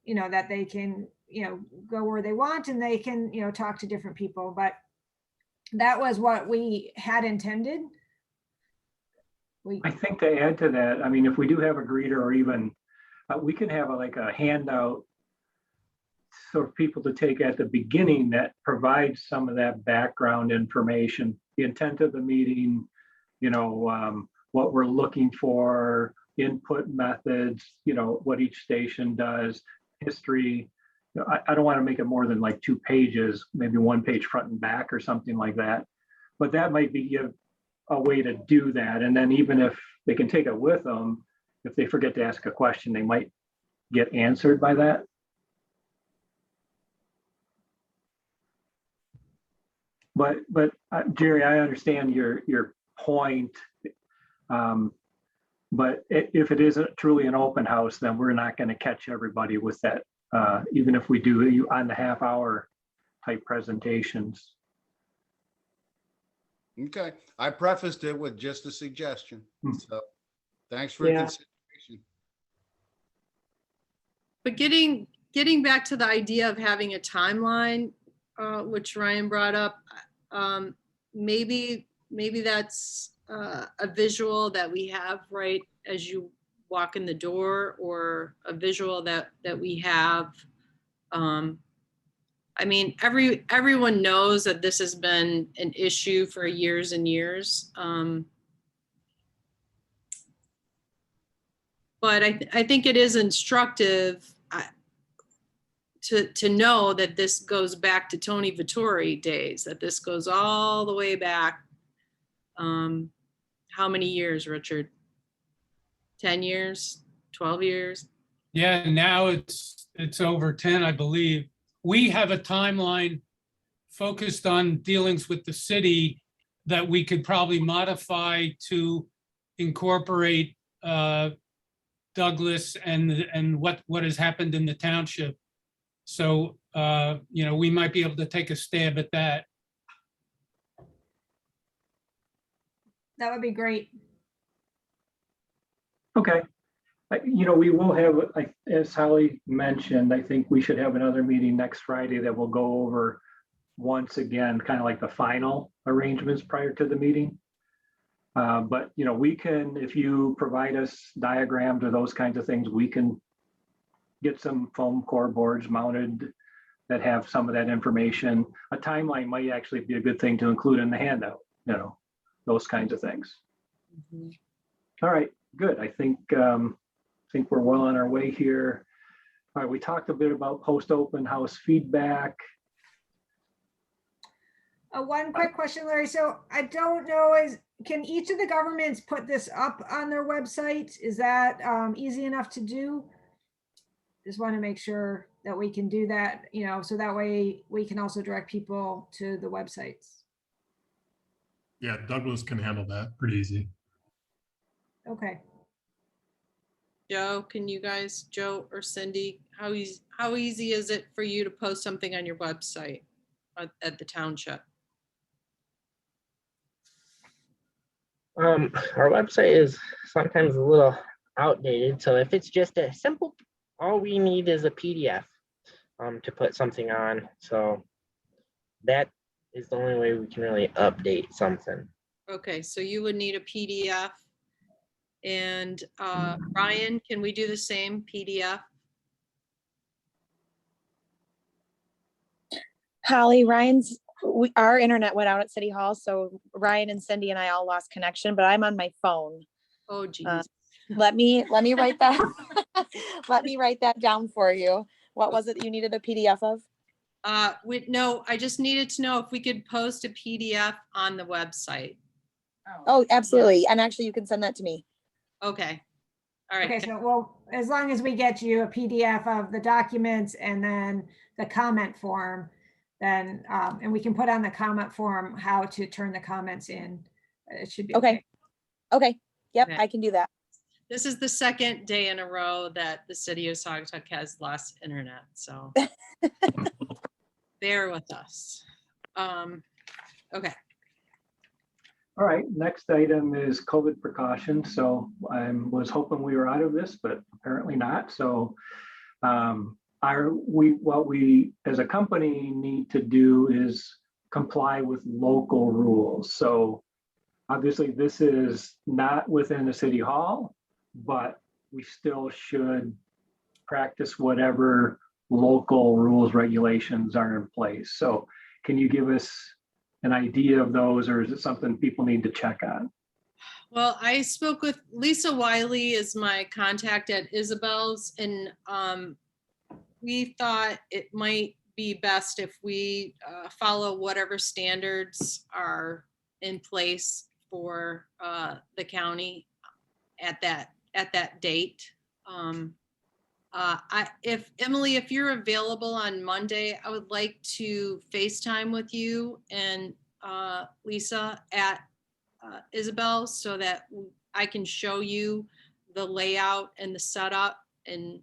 you know, that they can, you know, go where they want and they can, you know, talk to different people. But that was what we had intended. I think to add to that, I mean, if we do have a greeter, or even we can have like a handout for people to take at the beginning that provides some of that background information, the intent of the meeting, you know, what we're looking for, input methods, you know, what each station does, history. You know, I don't want to make it more than like 2 pages, maybe 1 page front and back or something like that. But that might be a way to do that. And then even if they can take it with them, if they forget to ask a question, they might get answered by that. But Jerry, I understand your point. But if it isn't truly an open house, then we're not going to catch everybody with that, even if we do on the half hour type presentations. Okay, I prefaced it with just a suggestion. So thanks for Yeah. consideration. But getting back to the idea of having a timeline, which Ryan brought up, maybe that's a visual that we have right as you walk in the door, or a visual that we have. I mean, everyone knows that this has been an issue for years and years. But I think it is instructive to know that this goes back to Tony Vittori days, that this goes all the way back. How many years, Richard? 10 years, 12 years? Yeah, now it's over 10, I believe. We have a timeline focused on dealings with the city that we could probably modify to incorporate Douglas and what has happened in the township. So, we might be able to take a stab at that. That would be great. Okay. We will have, as Holly mentioned, I think we should have another meeting next Friday that will go over once again, kind of like the final arrangements prior to the meeting. But, we can, if you provide us diagrams or those kinds of things, we can get some foam core boards mounted that have some of that information. A timeline might actually be a good thing to include in the handout, those kinds of things. Mhm. All right, good. I think we're well on our way here. All right, we talked a bit about post-open house feedback. One quick question, Larry. So I don't know, can each of the governments put this up on their website? Is that easy enough to do? Just want to make sure that we can do that, so that way we can also direct people to the websites. Yeah, Douglas can handle that pretty easy. Okay. Joe, Joe or Cindy, how easy is it for you to post something on your website at the township? Our website is sometimes a little outdated, so if it's just a simple, all we need is a PDF to put something on. So that is the only way we can really update something. Okay, so you would need a PDF. And Ryan, can we do the same PDF? Holly, our internet went out at City Hall, so Ryan and Cindy and I all lost connection, but I'm on my phone. Oh, geez. Let me write that. Let me write that down for you. What was it you needed a PDF of? No, I just needed to know if we could post a PDF on the website. Oh, absolutely. And actually you can send that to me. Okay. All right. Okay, so well, as long as we get you a PDF of the documents and then the comment form, then and we can put on the comment form how to turn the comments in. It should be okay. Okay. Yep, Okay. I can do that. This is the second day in a row that the city of Saugatuck has lost internet, so bear with us. Okay. All right, next item is COVID precautions. So I was hoping we were out of this, but apparently not. So what we as a company need to do is comply with local rules. So obviously this is not within the city hall, but we still should practice whatever local rules, regulations are in place. So can you give us an idea of those, or is it something people need to check on? Well, I spoke with Lisa Wiley is my contact at Isabel's, and we thought it might be best if we follow whatever standards are in place for the county at that date. If Emily, if you're available on Monday, I would like to FaceTime with you and Lisa at Isabel, so that I can show you the layout and the setup, and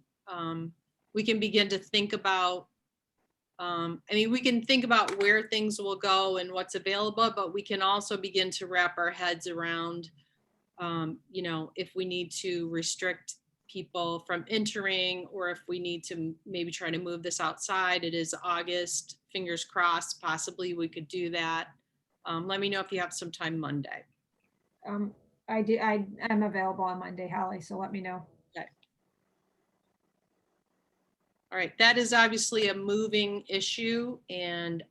we can begin to think about, we can think about where things will go and what's available, but we can also begin to wrap our heads around, if we need to restrict people from entering, or if we need to maybe try to move this outside. It is August, fingers crossed, possibly we could do that. Let me know if you have some time Monday. I'm available on Monday, Holly, so let me know. All right, that is obviously a moving issue, and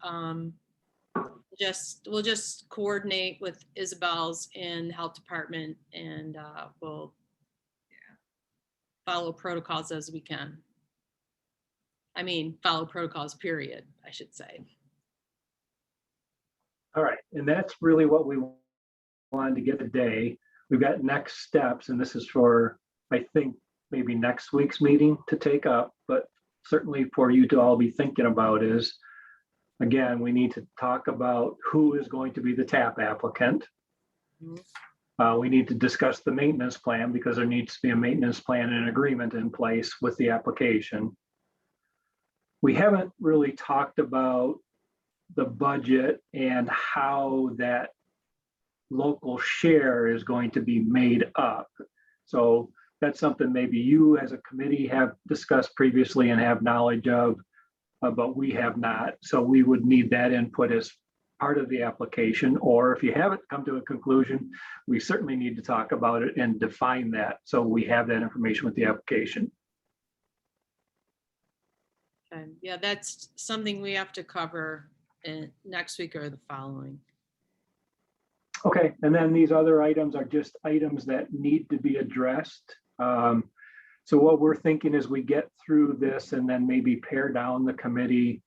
we'll just coordinate with Isabel's in the health department, and we'll follow protocols as we can. I mean, follow protocols, period, I should say. All right, and that's really what we wanted to get today. We've got next steps, and this is for, I think, maybe next week's meeting to take up, but certainly for you to all be thinking about is, again, we need to talk about who is going to be the TAP applicant. We need to discuss the maintenance plan because there needs to be a maintenance plan and agreement in place with the application. We haven't really talked about the budget and how that local share is going to be made up. So that's something maybe you as a committee have discussed previously and have knowledge of, but we have not. So we would need that input as part of the application, or if you haven't come to a conclusion, we certainly need to talk about it and define that so we have that information with the application. Okay. Yeah, that's something we have to cover in next week or the following. Okay, and then these other items are just items that need to be addressed. So what we're thinking is we get through this and then maybe pare down the committee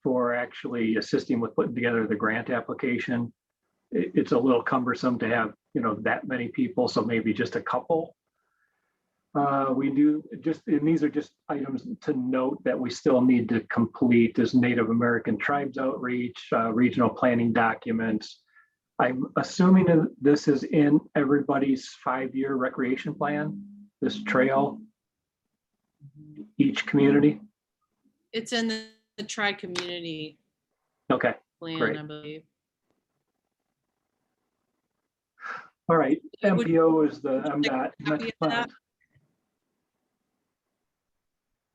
for actually assisting with putting together the grant application. It's a little cumbersome to have, that many people, so maybe just a couple. We do just, and these are just items to note that we still need to complete as Native American tribes outreach, regional planning documents. I'm assuming that this is in everybody's 5-year recreation plan, this trail, each community. It's in the tri-community Okay, plan, great. I believe. All right, Would- MPO is the would you like MDOT. a copy of that?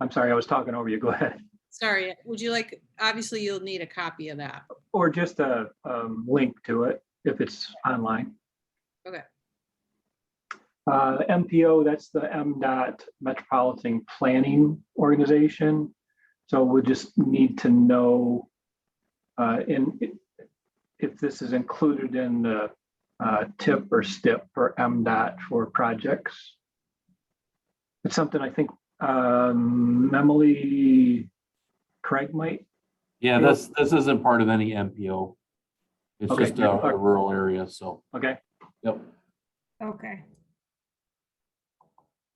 I'm sorry, I was talking over you. Go ahead. Sorry, would you like, obviously you'll need a copy of that. Or just a link to it if it's online. Okay. MPO, that's the MDOT Metropolitan Planning Organization. So we just need to know if this is included in the TIP or STIP for MDOT for projects. It's something I think Emily Craig might. Yeah, this isn't part of any MPO. It's Okay. just a rural area, so, Okay, yep. Okay,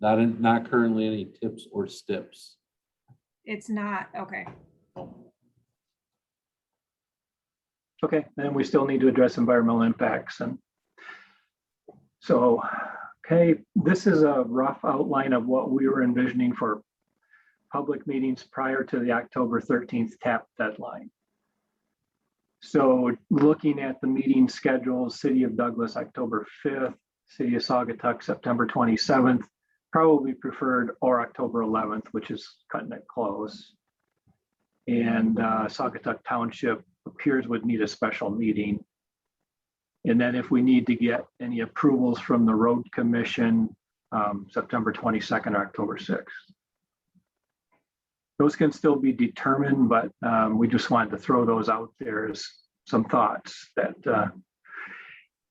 Not currently any tips or STIPs. it's not, okay. okay, then we still need to address environmental impacts. And so, okay, this is a rough outline of what we were envisioning for public meetings prior to the October 13th TAP deadline. So looking at the meeting schedules, City of Douglas, October 5th, City of Saugatuck, September 27th, probably preferred, or October 11th, which is cutting it close. And Saugatuck Township appears would need a special meeting. And then if we need to get any approvals from the road commission, September 22nd or October 6th. Those can still be determined, but we just wanted to throw those out there as some thoughts that,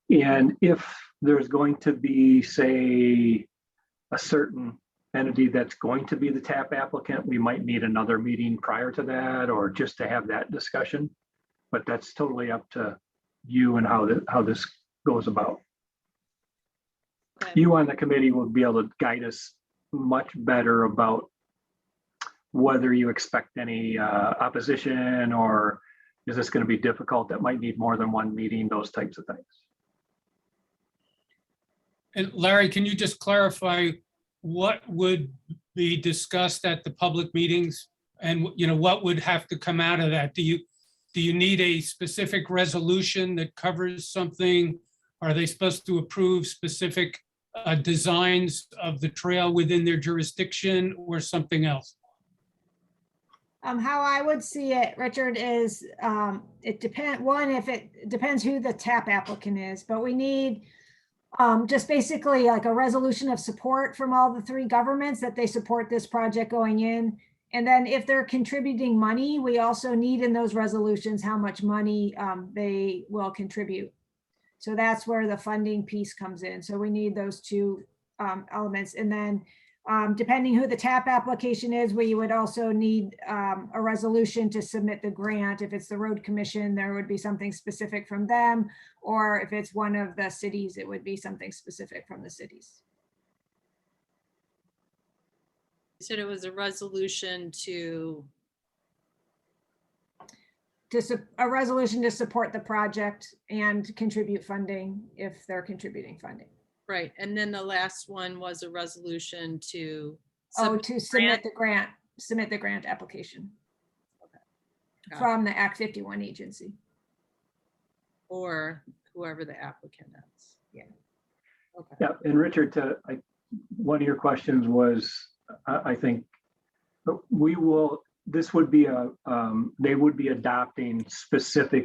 and if there's going to be, say, a certain entity that's going to be the TAP applicant, we might need another meeting prior to that, or just to have that discussion. But that's totally up to you and how this goes about. Okay. You on the committee will be able to guide us much better about whether you expect any opposition, or is this going to be difficult that might need more than one meeting, those types of things. And Larry, can you just clarify what would be discussed at the public meetings, and what would have to come out of that? Do you need a specific resolution that covers something? Are they supposed to approve specific designs of the trail within their jurisdiction, or something else? How I would see it, Richard, is it depends who the TAP applicant is, but we need just basically like a resolution of support from all the three governments that they support this project going in. And then if they're contributing money, we also need in those resolutions how much money they will contribute. So that's where the funding piece comes in. So we need those two elements. And then depending who the TAP application is, we would also need a resolution to submit the grant. If it's the road commission, there would be something specific from them. Or if it's one of the cities, it would be something specific from the cities. You said it was a resolution to, A resolution to support the project and contribute funding if they're contributing funding. right, and then the last one was a resolution to. Oh, submit to grant. submit the grant application Got it. from the Act 51 agency. Or whoever the applicant is. Yeah. Okay. Yeah, and Richard, one of your questions was, I think, they would be adopting specific